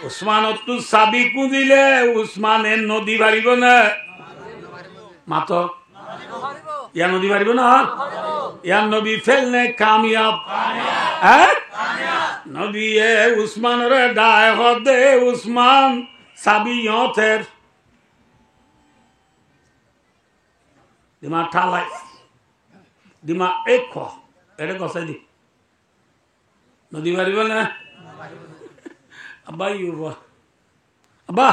উসমান তো সাবি কুদিলে উসমানের নদী বাড়িব না মাতো ইয়া নদী বাড়িব না ইয়া নবী ফেলনে কামিয়াব হ্যাঁ নবী এ উসমান রে ডায় হদে উসমান সাবি ইয়তের দিমা ঠালাই দিমা এক এটা গসাই দি নদী বাড়িব না আব্বা ইউবা আব্বা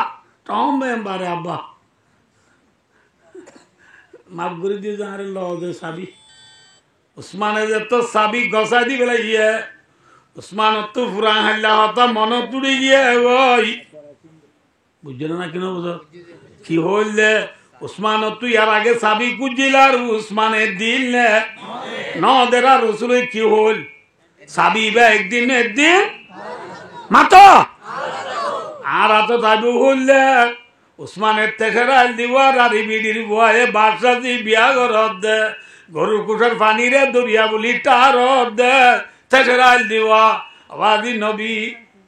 টমবে বারে আব্বা মাফ করে দিয়ে যাহারে লদে সাবি উসমানে যে তো সাবি গসাই দি বেলা ইয়ে উসমান তো ফুরা হাল্লা হতা মন তুড়ি গিয়ে ওই বুঝলো না কেন বুঝো কি হইলে উসমান তুই আর আগে সাবি কুজিলার উসমানের দিল নে ন দেরা রসুল কি হল সাবি বা একদিন মাতো আর এত দাবি হইলে উসমানের তেসেরাল দিবার আর বিডির বয়ে বাদশাহ বিয়া ঘরত দে গরু কুঠার পানি রে দরিয়া বলি তার দে তেসেরাল দিবা আবাদি নবী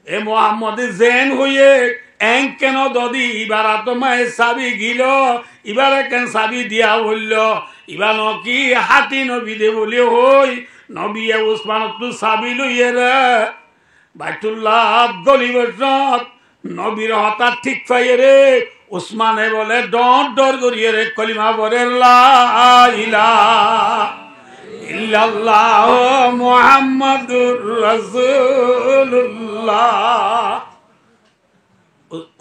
এ মোহাম্মদ জেন হইয়ে এং কেন দদি ইবার তোমায় সাবি গিল ইবারে কেন সাবি দিয়া বলল ইবার কি হাতি নবী দে বলে হই নবী উসমান তু সাবি লইয়ে রে বাইতুল্লাহ গলিবত নবীর হঠাৎ ঠিক পাইয়ে রে উসমানে বলে ডর করিয়ে রে কলিমা বলে লা ইলাহা ইল্লাল্লাহ মুহাম্মাদুর রাসূলুল্লাহ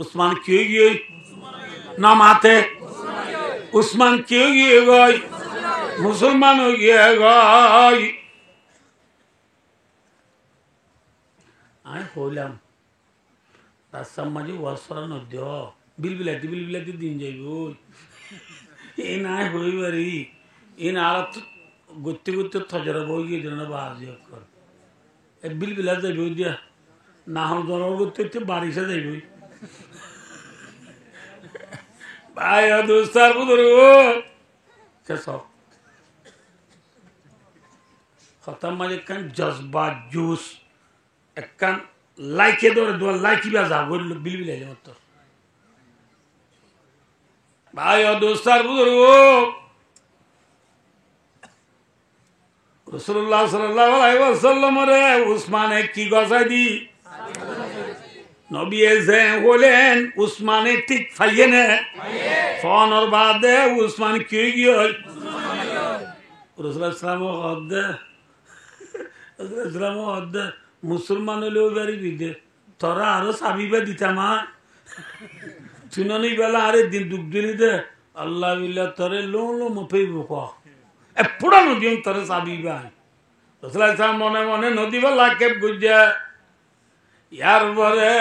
উসমান क्यों गए नाम आते उस्मान क्यों गए गई मुसलमान हो गया गई आए होलाम रास्ता मजे वस्त्र न दो बिलबिलाती दिन जाइबो ए ना होई बारी इन आलत गुत्ती थजरा बोगी जना बाजी कर ए बिलबिला जाइबो दिया ना हम जरा गुत्ती बारिश जाइबो भाई दोस्तार बुजुर्ग कैसा खत्म मजे कन जज्बा जूस एकन लाइके दो लाइकी भी जा गोल बिल ले मत भाई दोस्तार बुजुर्ग रसूलुल्लाह सल्लल्लाहु अलैहि वसल्लम रे उस्माने की गसाई दी নবী এসে বলেন উসমানে ঠিক ফাইয়ে নে ফোনের বাদে উসমান কি গিয়ে রসুলাম মুসলমান হলেও বাড়ি দিতে তোরা আরো চাবিবা দিতাম চুনানি বেলা আরে দিন দুঃখ দিলিতে আল্লাহ বিল্লাহ তরে লো লো মফেই বোক পুরা নদী তরে চাবি বাই রসুল্লাহ মনে মনে নদী বেলা কেপ গুজে ইয়ার পরে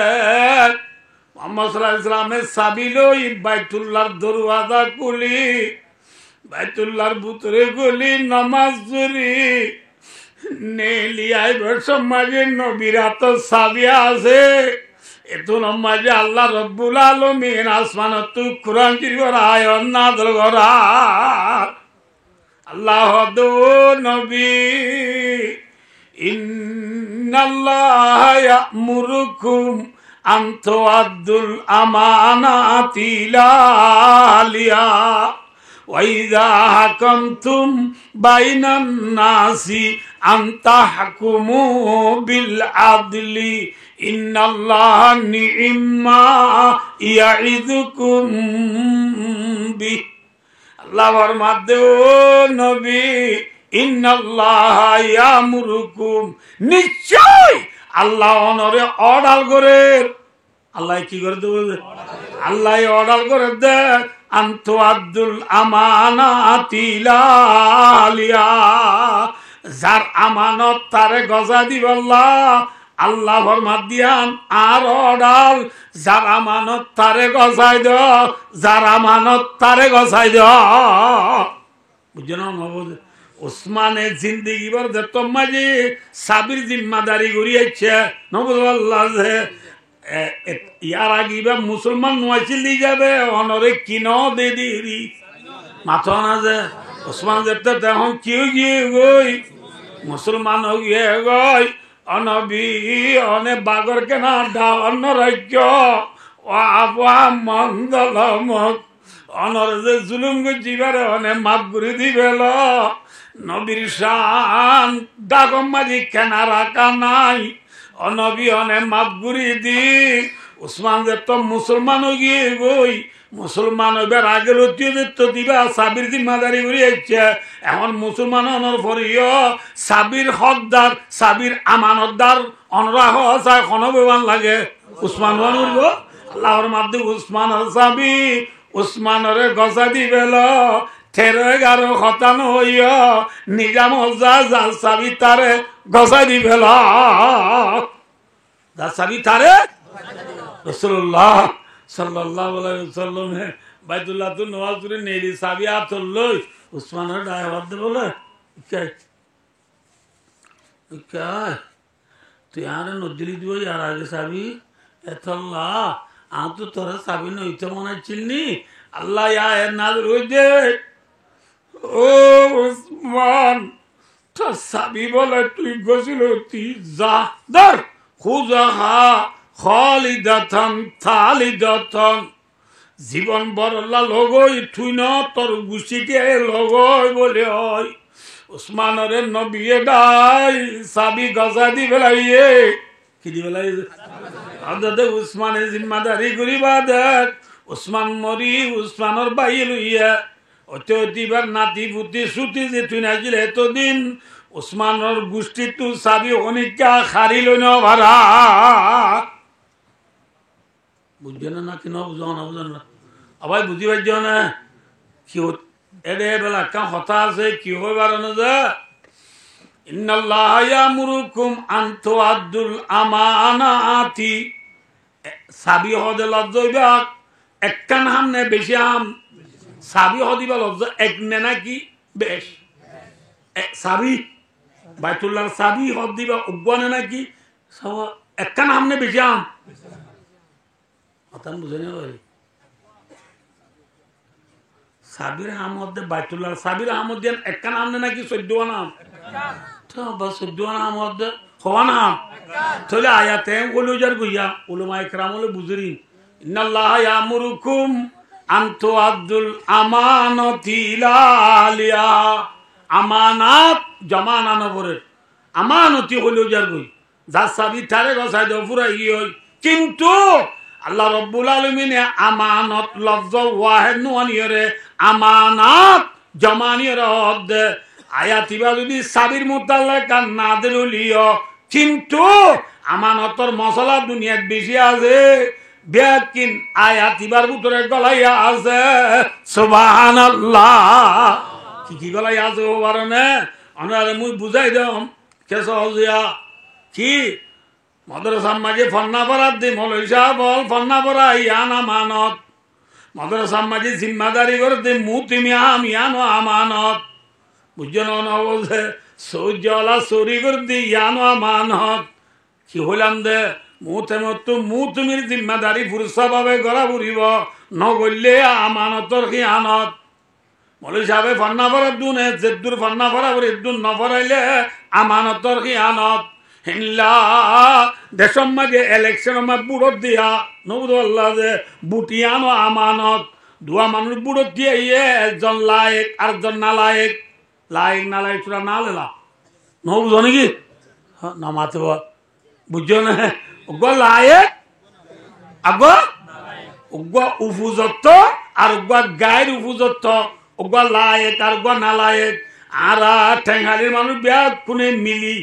মোহাম্মদ সাল্লাল্লাহু আলাইহি ওয়াসাল্লামের চাবি লই বাইতুল্লাহর দরওয়াজা খুলি বাইতুল্লাহর ভিতরে গলি নামাজ পড়ি নেলিয়াই সমাজে নবীর তো চাবি আছে এতো নমাজে আল্লাহ রব্বুল আলামিন আসমানত কুরআন শরীফের আয়াত নাযিল করা আল্লাহ দো নবী ইন্নাল্লাহা ইয়া'মুরুকুম আন তুআদ্দুল আমানাতি ইলা আহলিহা ওয়া ইযা হাকামতুম বাইনান নাসি আন তাহকুমু বিল আদলি ইন্নাল্লাহা নি'ম্মা ইয়া'iযুকুম বি আল্লাহর মাধ্যে ও নবী ইন্নাল্লাহা ইয়া'মুরুকুম নিশ্চয় আল্লাহ অনরে অর্ডার করে আল্লাহ কি করে দেবে আল্লাহ অর্ডার করে দে আনতু আব্দুল আমানাতি ইলা আহলিহা যার আমানত তারে গজা দিব আল্লাহ ফরমাত দিয়ান আর অর্ডার যার আমানত তারে গজাই দ যার আমানত তারে গজাই দ বুঝছো না ওসমানের জিন্দগি বর তোমাজি সাবির জিম্মাদারি করিয়েছে নবুল্লাহ ইয়ার আগে মুসলমান নোয়াইছিল দি যাবে অনরে কিন দে দি মাথা না যে ওসমান যেতে তখন কি গিয়ে গই মুসলমান গিয়ে গই অনবি অনে বাগর কেনা ডা অন্য রাজ্য ও আবা মন্দলমক অনর যে জুলুম জিবারে অনে মাপ গুরি দিবেল নবীর শান ডাগম মাঝি কেনা রাখা নাই অনবী অনে মাপ গুরি দি উসমান যে তো মুসলমান গিয়ে গই মুসলমান এবার আগের অতীত দিবা সাবির জিম্মাদারি করিয়েছে এখন মুসলমান অনর ফরিয় সাবির হকদার সাবির আমানতদার অনরাহ চায় ক্ষণবেবান লাগে উসমান উঠব আল্লাহর মাধ্যমে উসমান সাবি উসমানরে গজা দিবেল 13-11 খতান হইয়া নিজাম যা যার চাবি তারে গজা দিবেল যার চাবি তারে রাসূলুল্লাহ সাল্লাল্লাহু আলাইহি ওয়াসাল্লাম বাইতুল্লাহ তো নওয়াজ করে নেলি চাবি আর লই উসমানের ড্রাইভার দে বলে তুই আর নজরি দিব আর আগে চাবি এতল্লাহ আহ তো তোরা চাবি নইতে মনে চিলনি আল্লাহ এর নাজ রয়েছে ও উসমান তোর চাবি বলে তুই গছিল তুই যা ধর খুজাহা খালিদাতান খালিদাতান জীবন বরল্লা লগই থুই ন তোর গুছিকে লগই বলে হয় উসমানরে নবিয়ে দাই চাবি গজা দি বেলাইয়ে কি দি বেলাই আদতে উসমানের জিম্মাদারি করিবা দেখ উসমান মরি উসমানের বাই লইয়া অতিবার নাতি পুতি ছুটি যে তুই নাছিল এতদিন উসমানের গোষ্ঠী তু চাবি অনিকা খারি লই ন ভাড়া বুঝছে না কি বুঝো না বুঝো না আবার বুঝি পাইছ না কি এডে বেলা একটা কথা আছে কি হয়ে পারো যে ইন্নাল্লাহা ইয়া'মুরুকুম আন তুআদ্দুল আমানাতি সাবি হদে লজ্জা একখান হাম নে বেশি আম সাবি হদিবা লজ্জা এক নে নাকি বেশ সাবি বাইতুল্লাহর সাবি হদ দিবা উগনে নাকি একখান হাম নে বেশি আম কথা বুঝে নেই সাবির আহমদ বাইতুল্লাহ সাবির আহমদ দিয়ান একখান আমনে নাকি 14 নাম তো বাস 14 নাম মধ্যে হওয়া নাম তাহলে আয়াতে ওলুজার গুইয়া উলামা ইকরাম হলে বুঝরি ইন্নাল্লাহা ইয়া'মুরুকুম আন তুআদ্দুল আমানাতি ইলা আহলিহা আমানাত জামানা নবরে আমানতি ওলুজার গুই যা সাবি তারে গসাই দাও পুরা হই কিন্তু আল্লাহ রব্বুল আলামিনে আমানত লফজ ওয়াহিদ নুয়ানিয়রে আমানাত জমানিয়রে হদ আয়াতিবা যদি সাবির মুতাল্লাক নাদিল লিও কিন্তু আমানতর মশলা দুনিয়াত বেশি আছে বেকিন আয়াত ইবার ভিতরে গলাইয়া আছে সুবহানাল্লাহ। কি গলাইয়া আছে ও বারণে আনারে মুই বুঝাই দাম কে সহজিয়া কি মাদ্রাসার মাঝে ফন্না পড়ার দি মৌলভী সাহেব বল ফন্না পড়া ইয়ান আমানত মাদ্রাসার মাঝে জিম্মাদারি করে দি মু তুমি ইয়ানো আমানত বুঝছেন না বলছে সৌজ্জলা চুরি করে দি ইয়ানো আমানত কি হইলাম দে মু তুমির জিম্মাদারি ফুরসাভাবে গড়া ফুরিব নগরলে আমানতর খিয়ানত মৌলভী সাহেবে ফন্না পড়ার দুনে জেদ্দুর ফন্না পড়া করে এদ্দুর নপড়াইলে আমানতর খিয়ানত হিল্লা দেশম মাঝে ইলেকশন বুড়ত দিয়া নবুদুল্লাহ যে বুটিয়ানো আমানত দুয়া মানুষ বুড়ত দিয়ে ইয়ে একজন লায়েক আর একজন নালায়েক নালায়েক তোরা না লেলা নবুঝ নাকি না মাতে বুঝছো না ওগ লায়েক আগ ওগ উপযুক্ত আর ওগ গায়ের উপযুক্ত ওগ লায়েক আর ওগ নালায়েক আর ঠেঙ্গালির মানুষ বিয়া কোনে মিলি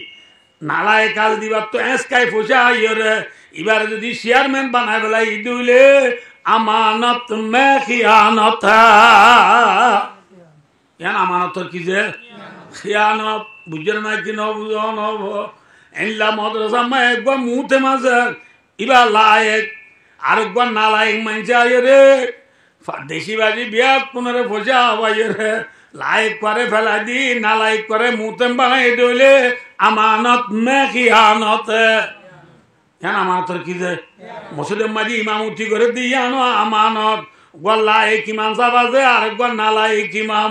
নালায় কাজ দিবার তো এসকাই ফসা ইয়রে এবার যদি চেয়ারম্যান বানায় বেলা ই দিলে আমানত মে খিয়ানত ইয়ান আমানতর কি যে খিয়ানত বুঝেন না কি নবুঝ নব এনলা মাদ্রাসা মা একবার মুতে মাঝে ইবা লায়েক আর একবার নালায়েক মানছে আইরে দেশি বাজি বিয়া পুনরে ফসা হবাইরে লাইক করে ফেলা দি না লাইক করে মুতেম বানাই দইলে আমানত মে খিয়ানত হ্যাঁ আমানতর কি যে মসজিদের মাঝে ইমামতি করে দিয়ে আনো আমানত গোয়াল লাইক ইমাম সাহেব আছে আর একবার না লাইক ইমাম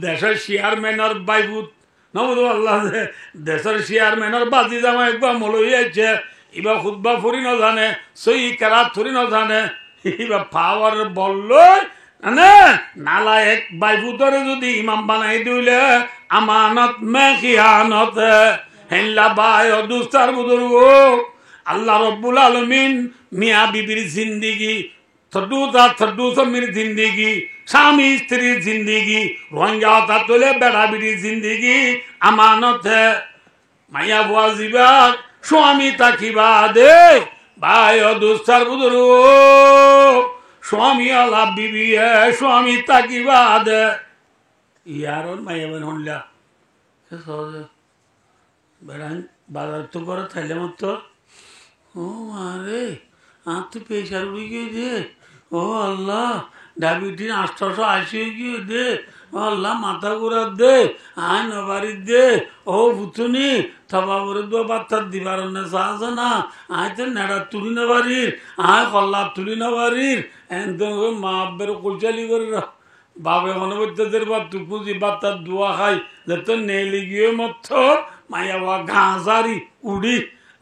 দেশের চেয়ারম্যানের বাইবুত নবুদ আল্লাহ দেশের চেয়ারম্যানের বাজি জামা একবার মলই আছে এবার খুদ্া ফুরি ন জানে সই কেরাত ফুরি ন জানে এবার পাওয়ার বললো নালায়েক বাইফুতরে যদি ইমাম বানাই দিলে আমানত মে খিয়ানত হেল্লা বাই দুস্তার বুজুর্গ আল্লাহ রব্বুল আলমিন মিয়া বিবির জিন্দিগি থড্ডু সমির জিন্দিগি স্বামী স্ত্রীর জিন্দিগি রোহিঙ্গা তাতলে বেড়া বিড়ির জিন্দিগি আমানত মাইয়া বুয়া জিবার স্বামী তাকিবা দে বাই দুস্তার বুজুর্গ স্বামী আলা বিবি স্বামী তাকিবা দে ইয়ার মাইয়া বেন হনলা সহজে বেড়ান বাজার তো করে থাইলে মত ও আরে আর তো প্রেশার উড়ে গিয়ে দে ও আল্লাহ ডায়াবেটিস 880 গিয়ে দে ও আল্লাহ মাথা ঘুরা দে আয় নবারি দে ও বুতুনি থবা করে দো বাচ্চার দিবার সাহস না আয় তো নেড়া তুলি নবারির আয় কল্লা তুলি নবারির একদম মা আব্বের কুলচালি করে বাবে মনোবৈদ্যদের বা তুপুজি বাচ্চার দোয়া খাই যেত নেলি গিয়ে মত মাইয়া বা ঘাঁসারি উড়ি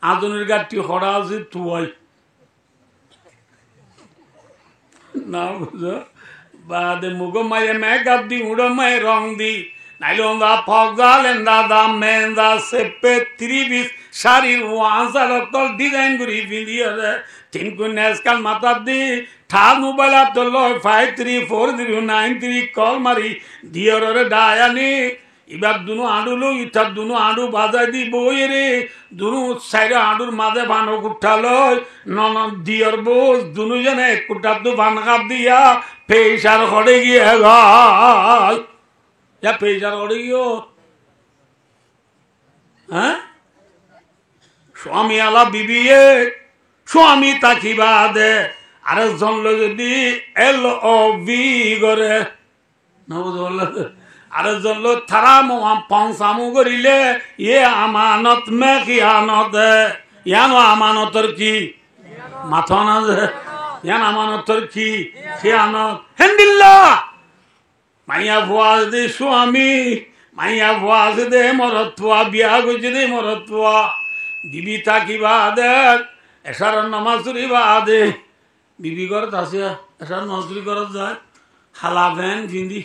আদনের গাঠটি হরা আছে তুয়াই না বুঝো বাদে মুগো মায়ে মে গাব দি উড়ো মায়ে রং দি নাইলে ওন্দা ফগজাল এন্দা দাম মেন্দা সেপে 30 শাড়ির ওয়ান্সার অকল ডিজাইন করি ভিডিও রে তিনকু নেসকাল মাথা দি ঠা মোবাইল তো লয় 534093 কল মারি দিয়রে ডায়ানি এবার দুনো আঁডুলো ইটার দুনো আঁডু বাজাই দি বই রে দুনো সাইডে আঁডুর মাঝে ভানো উঠালো নন দিয়র বোস দুনো জনে কুটার দু ভান কাপ দিয়া পেশার করে গিয়ে গল যা পেশার করে গিয়ে হ্যাঁ স্বামী আলা বিবি স্বামী তাকিবা দে আরেকজন যদি LOV করে নবুদুল্লাহ আরেকজন লোক থারামো পঞ্চামো করিলে ইয়ে আমানত মে খিয়ানত ইয়ানো আমানতর কি মাথা না যে ইয়ান আমানতর কি খিয়ানত হেন্দিল্লা মাইয়া ভুয়াজ দে স্বামী মাইয়া ভুয়াজ দে মরতুয়া বিয়া গজে দে মরতুয়া বিবি তাকিবা দে এসার নামাজুরি বাদে বিবি ঘরত আছে এসার নজরি ঘরত যায় হালা ভ্যান ভিন্দি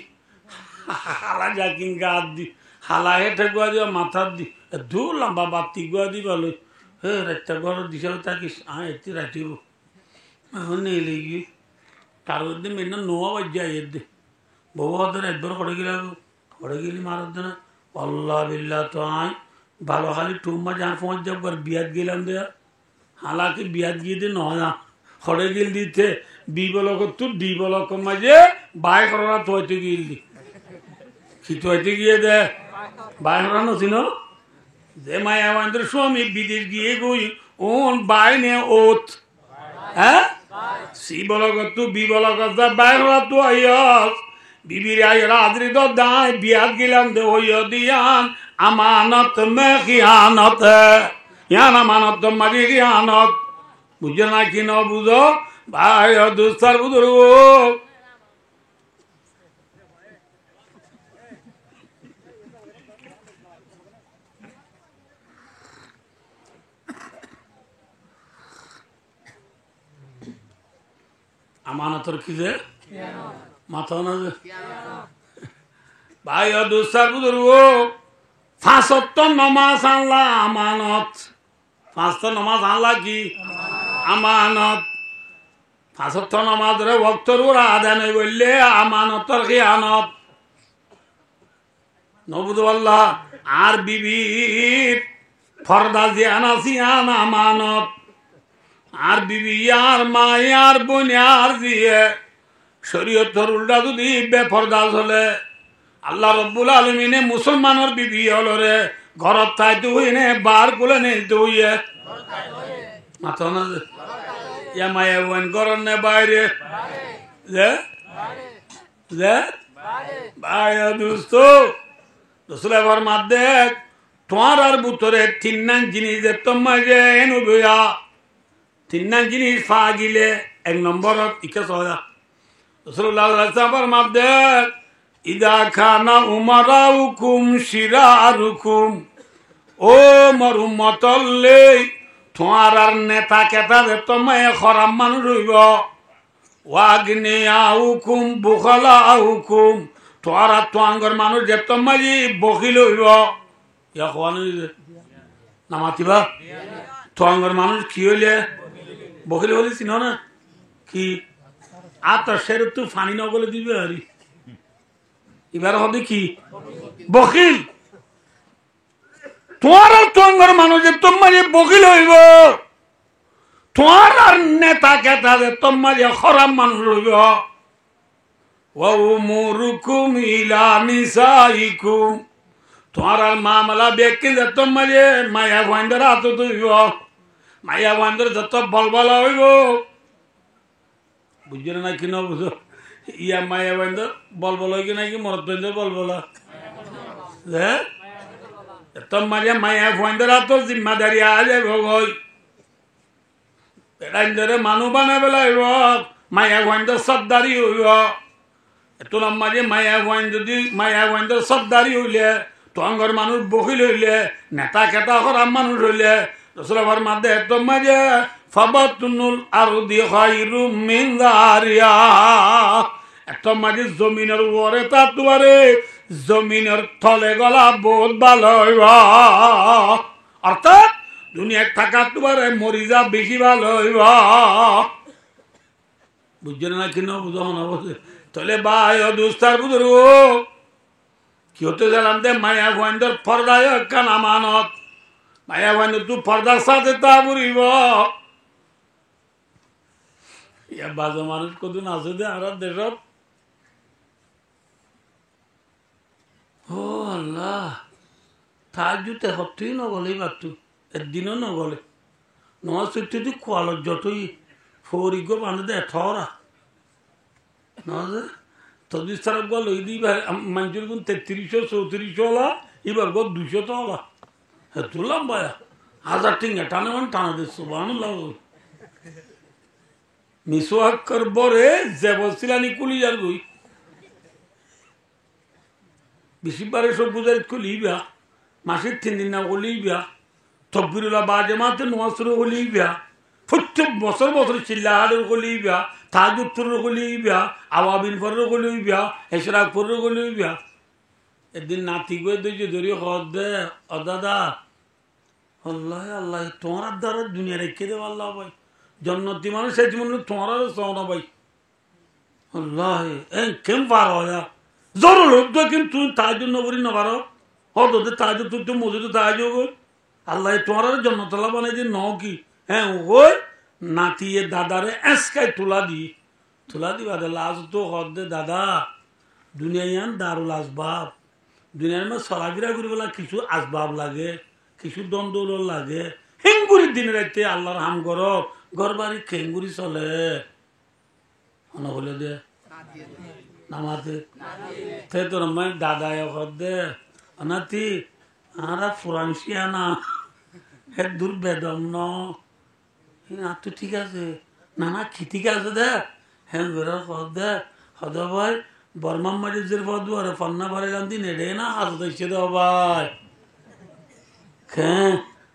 হালা জাকিং গাত দি হালা হেঁটে গুয়া দিবা মাথার দি দু লম্বা বাতি গুয়া দিবা লই হে রাতটা ঘর দিছে তাকিস এতে রাতিব এখন নেই লেগি কারোর দিন মেন নোয়া বাজ্যা এর দে বউ ওদের একবার করে গেলি মারার দিন আল্লাহ বিল্লাহ তো আয় ভালো খালি টুম্বা যার পৌঁছ যাব বিয়াত গেলাম দেয়া হালাকি বিয়াত গিয়ে দিয়ে নয় না খড়ে গিল দিতে বি বলক তো ডি বলক মাঝে বাই করা তোইতে গিল দি কি তোইতে গিয়ে দে বাই করা নছিল যে মায়া বান্ধব স্বামী বিদেশ গিয়ে গই ওন বাই নে ওত হ্যাঁ সি বলক তো বি বলক বাই করা তো আইয়াস বিবির আইরা আদরি তো দাই বিয়াত গিলাম দে হইয় দিয়ান আমানত মে খিয়ানত ইয়ান আমানত মারি খিয়ানত বুঝো না কি না বুঝো ভাই দুস্তার বুঝো আমানতর কি যে মাথা না যে ভাই দুস্তার বুঝো ফাঁসত্ব নমাজ আনলা আমানত পাঁচটা নমাজ আনলা কি আমানত পাঁচত্ব নমাজ রে ভক্তর ওরা আদানে বললে আমানতর কি আনত নবুদুল্লাহ আর বিবির ফরদা যে আনাসি আন আমানত আর বিবি আর মা আর বোন আর দিয়ে শরীয়তর উল্টা যদি বেফরদা হলে আল্লাহ রব্বুল আলমিনে মুসলমানের বিবি হলো রে ঘরত থাইতে হইনে বার কোলে নিতে হইয়ে মাথা না ইয়া মায়া ওয়ান গরন নে বাইরে যে যে বাইরে দোস্ত দোসলে ভর মাদে তোমার আর ভিতরে তিননান জিনিস যে তোমার যে এনু বইয়া তিননান জিনিস পা গিলে এক নম্বরত ইকে সহা রাসূলুল্লাহ সাল্লাল্লাহু আলাইহি ওয়াসাল্লাম মাদে ইদা খানা উমারাউকুম শিরারুকুম ও মোর উম্মতল্লে তোমার আর নেতা কেতা যে তোমায় খরাম মানুষ হইব ওয়াগনিয়াউকুম বুখালাউকুম তোমার আর তোয়াঙ্গর মানুষ যে তোমায় বকিল হইব ইয়া খোয়ানো না মাতিবা তোয়াঙ্গর মানুষ কি হইলে বকিল হলে চিনো না কি আর তো সের তো ফানি নগলে দিবে আরি এবার হবে কি বকিল তোমার আর তোয়াঙ্গর মানুষের তোমার বকিল হইব তোমার আর নেতা কেতা তোমার খরাম মানুষ হইব ওয়াউমুরুকুম ইলা নিসাইকুম তোমার আর মামলা ব্যক্তি যে তোমার মায়া ভাইন্দর হাত হইব মায়া ভাইন্দর যত বলবলা হইব বুঝছো না কি না বুঝো ইয়া মায়া বান্ধব বলবল কি নাকি মরদ বান্ধব বলবলা হ্যাঁ তোমার মায়া বান্ধব তো জিম্মাদারি আলে ভগই বেড়াইন্দরে মানু বানাই পেলাইব মায়া বান্ধব সর্দারি হইব এত মাঝে মায়া বান্ধ যদি মায়া বান্ধব সর্দারি হইলে তোঙ্গর মানুষ বকিল হইলে নেতা কেতা করাম মানুষ হইলে রসুলার মাঝে তোমার ফাবাতুনুল আরদি খায়রুম মিন দারিয়া একটা মাঝে জমিনের উপরে তা তোমারে জমিনের তলে গলা বহুত ভালো হইব অর্থাৎ দুনিয়া থাকা তোমারে মরি যা বেশি ভালো হইব বুঝছেন না কিনা বুঝো না বুঝে তাহলে ভাই দুস্তার বুঝর কি হতে গেলাম দে মায়া গোয়েন্দর ফর্দায় কান আমানত মায়া গোয়েন্দ তুই ফর্দার সাথে তা বুড়িব ইয়া বাজে মানুষ কদিন আছে দে আর দেশত ও আল্লাহ তাহাজ্জুদ হতেই নগলে বাতু একদিনও নগলে নমাজ পড়তে তুই কোয়ালত যতই ফৌরিগ বান্ধে এঠরা নজ তদিস তারা গল ওই দিবার মানুষের গুণ 3300 3400 হলা এবার গো 200 তো হলা হ্যাঁ তুললাম ভাইয়া 1000 টিঙ্গা টানে মান টানা দে সুবহানাল্লাহ মিসওয়াক করবরে যে বলছিলানি কুলিয়ার গই বেশিবারে সব বুঝাই লিবা মাসের 3 দিন না লিবা তকবিরুল্লাহ বাজে মাতে নামাজ শুরু লিবা প্রত্যেক বছর বছর চিল্লাহারের লিবা তাহাজ্জুদ শুরু লিবা আওয়াবিন ফরর লিবা ইশরাক ফরর লিবা একদিন নাতি গই দইছে ধরি হদ দে ও দাদা আল্লাহ আল্লাহ তোমার দ্বারা দুনিয়া রেখে দে আল্লাহ ভাই জন্নতি মানুষ সেই জীবন তোমার সোনা ভাই আল্লাহ কেম পারো জরুর তো কিন্তু তাহাজ্জুদ নবরি না পারো হদ দে তাহাজ্জুদ তুই মজুদ তাহাজ্জুদ আল্লাহ তোমার জন্নতলা বানাই যে ন কি হ্যাঁ ওই নাতিয়ে দাদারে এসকায় তুলা দিবা লাজ তো হদে দাদা দুনিয়ান দারুল আসবাব দুনিয়ার মধ্যে চলাফেরা করিবেলা কিছু আসবাব লাগে কিছু দ্বন্দ্ব লাগে হেঙ্গুরির দিনে রাইতে আল্লাহর হাম গর ঘর বাড়ি খেঙ্গুরি চলে হলে দে নামাতে তে তোর দাদায় দে অনাতি আরা ফুরাংশিয়া না হে দূর বেদম ন তো ঠিক আছে না কি ঠিক আছে দে হ্যাঁ দে হদ ভাই বর্মা মারিজের পদ আর পান্না ভারে গান্ধী নেড়ে না হাত দিচ্ছে দে ভাই হ্যাঁ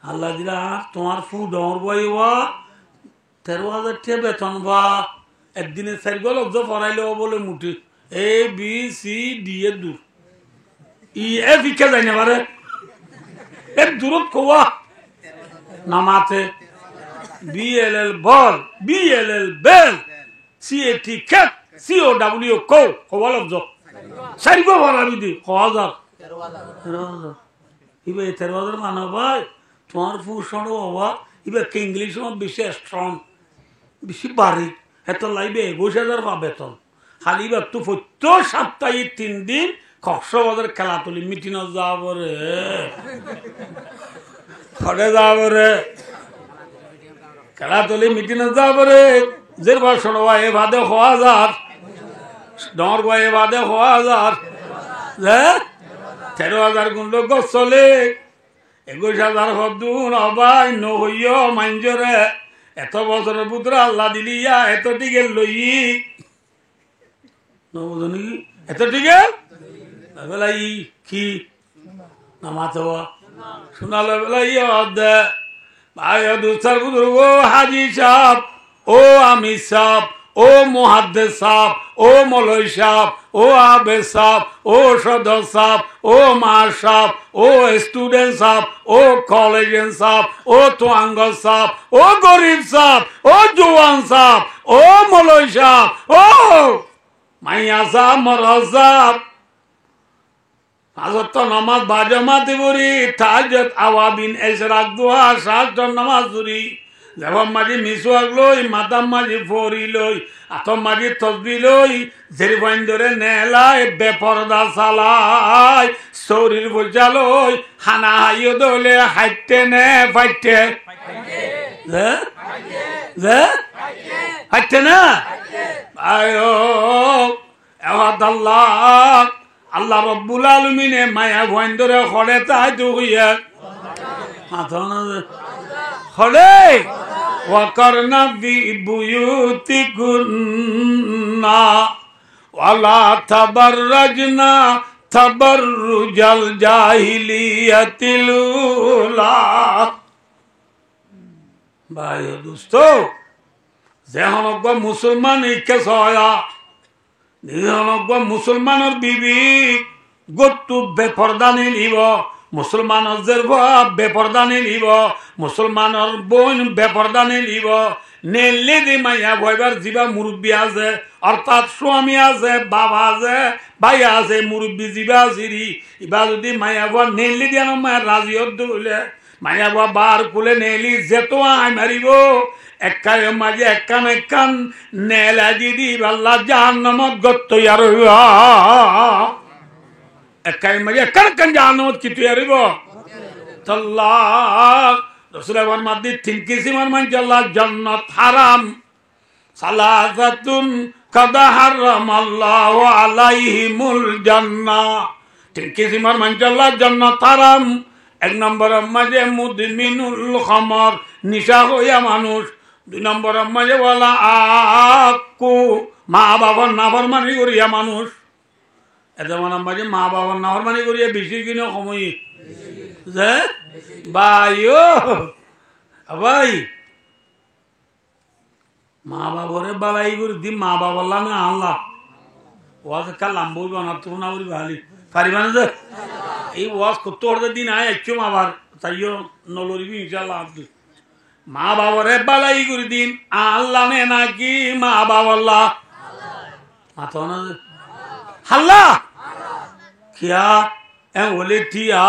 আল্লাহ দিলা তোমার ফু ডর বই 13,000 টাকা বেতন বা একদিনে 4 গল পড়াইলে বলে মুঠি এ বি সি ডি এর দূর ই এফ ইকে যাই না পারে এর দূরত কোয়া নামাতে BLL ball BLL bell CAT cat COW cow কোয়া লব্জ 4 গল পড়াবি দি 13,000 ইবে 13,000 মানা ভাই তোমার ফু সড়ো বাবা ইবে কে ইংলিশ বেশি স্ট্রং বেশি বাড়ি এত লাইবে 21,000 পা বেতন খালি তো প্রত্যেক সপ্তাহে 3 দিন কক্সবাজার খেলাতুলি মিটিং যাব রে খড়ে যাব রে খেলাতুলি মিটিং যাব রে জের ভাষণ হয় এ বাদে 1,000 ডর বয় এ বাদে 1,000 হ্যাঁ 13,000 গুণ লোক চলে 21,000 হদুন অবাই নহইয় মাঞ্জরে এত বছরের পুত্র আল্লাহ দিলিয়া এত টিকে লই নবুঝনি এত টিকে বেলাই কি নামাতে শোনালে বেলাই দে ভাই দুসার বুজুর্গ হাজি সাহ ও আমির সাহ ও মুহাদ্দিস সাহ ও মৌলভী সাহ ও আবে সাহ ও সদর সাহ ও মার সাহ ও স্টুডেন্ট সাহ ও কলেজেন সাহ ও তোয়াঙ্গ সাহ ও গরিব সাহ ও জওয়ান সাহ ও মৌলভী সাহ ও মাইয়া সাহ মরহজ সাহ হাজত নামাজ বাজমাতে বরি তাহাজ্জুদ আওয়াবিন ইশরাক দুহা সাত নামাজ পড়ি যেমন মাঝে মিসওয়াক লই মাতাম মাঝে ফরি লই আতম মাঝে তসবিহ লই জেরি ফাইন ধরে নেলাই বেপরদা চালাই শরীর বোঝা লই হানা হাইও দলে হাইতে নে ফাইতে যে যে হাইতে না আয়ো আল্লাহ আল্লাহ রব্বুল আলামিনে মায়া ফাইন ধরে খড়ে তাই তো হইয়া খড়ে ওয়াকারনা বি বুয়ুতিকুন্না ওয়ালা তাবাররাজনা তাবাররুজাল জাহিলিয়াতিল উলা ভাই দোস্ত যেহনক মুসলমান ইকে সয়া নিহনক মুসলমানের বিবি গত্তু বেপরদানি লিব মুসলমানের জেরবা বেপরদানি লিব মুসলমানের বোন বেপরদানি লিব নেলে দি মাইয়া বইবার যিবা মুরব্বী আছে অর্থাৎ স্বামী আছে বাবা আছে ভাই আছে মুরব্বী যিবা সিরি ইবা যদি মাইয়া বই নেলি দিয়া মায়ের রাজিয়ত দিলে মাইয়া বই বার কুলে নেলি যেতো আই মারিব একাই মাঝে একান নেলা দিদি আল্লাহ জাহান্নামত গত্ত ইয়ার একাই মাঝে একান জাহান্নামত কি তুই আরিব আল্লাহ রাসূলের ফরমাদি তিন কিসিমের মানুষ আল্লাহ জান্নাত হারাম সালাসাতুন কাদা হারামাল্লাহু আলাইহিমুল জান্নাহ তিন কিসিমের মানুষ আল্লাহ জান্নাত হারাম এক নম্বরের মাঝে মুদমিনুল খামর নিশা হইয়া মানুষ দুই নম্বরের মাঝে বলা আকু মা বাবার নাফরমানি করিয়া মানুষ এত মাঝে মা বাবার নাফরমানি করিয়া বেশি কিনে সময় যে ভাই ভাই মা বাবরে বালাই করে দি মা বাবার লামে আনলাম ওয়াজ একটা লাম্বো বানাতো না বলি ভালি পারিবা না যে এই ওয়াজ করতে হতে দিন আয় একচম আবার তাইও নলরিবি ইনশাল্লাহ মা বাবরে বালাই করে দিন আল্লাহ নে নাকি মা বাবাল্লাহ মাথা না হাল্লা কিয়া এ বলে টিয়া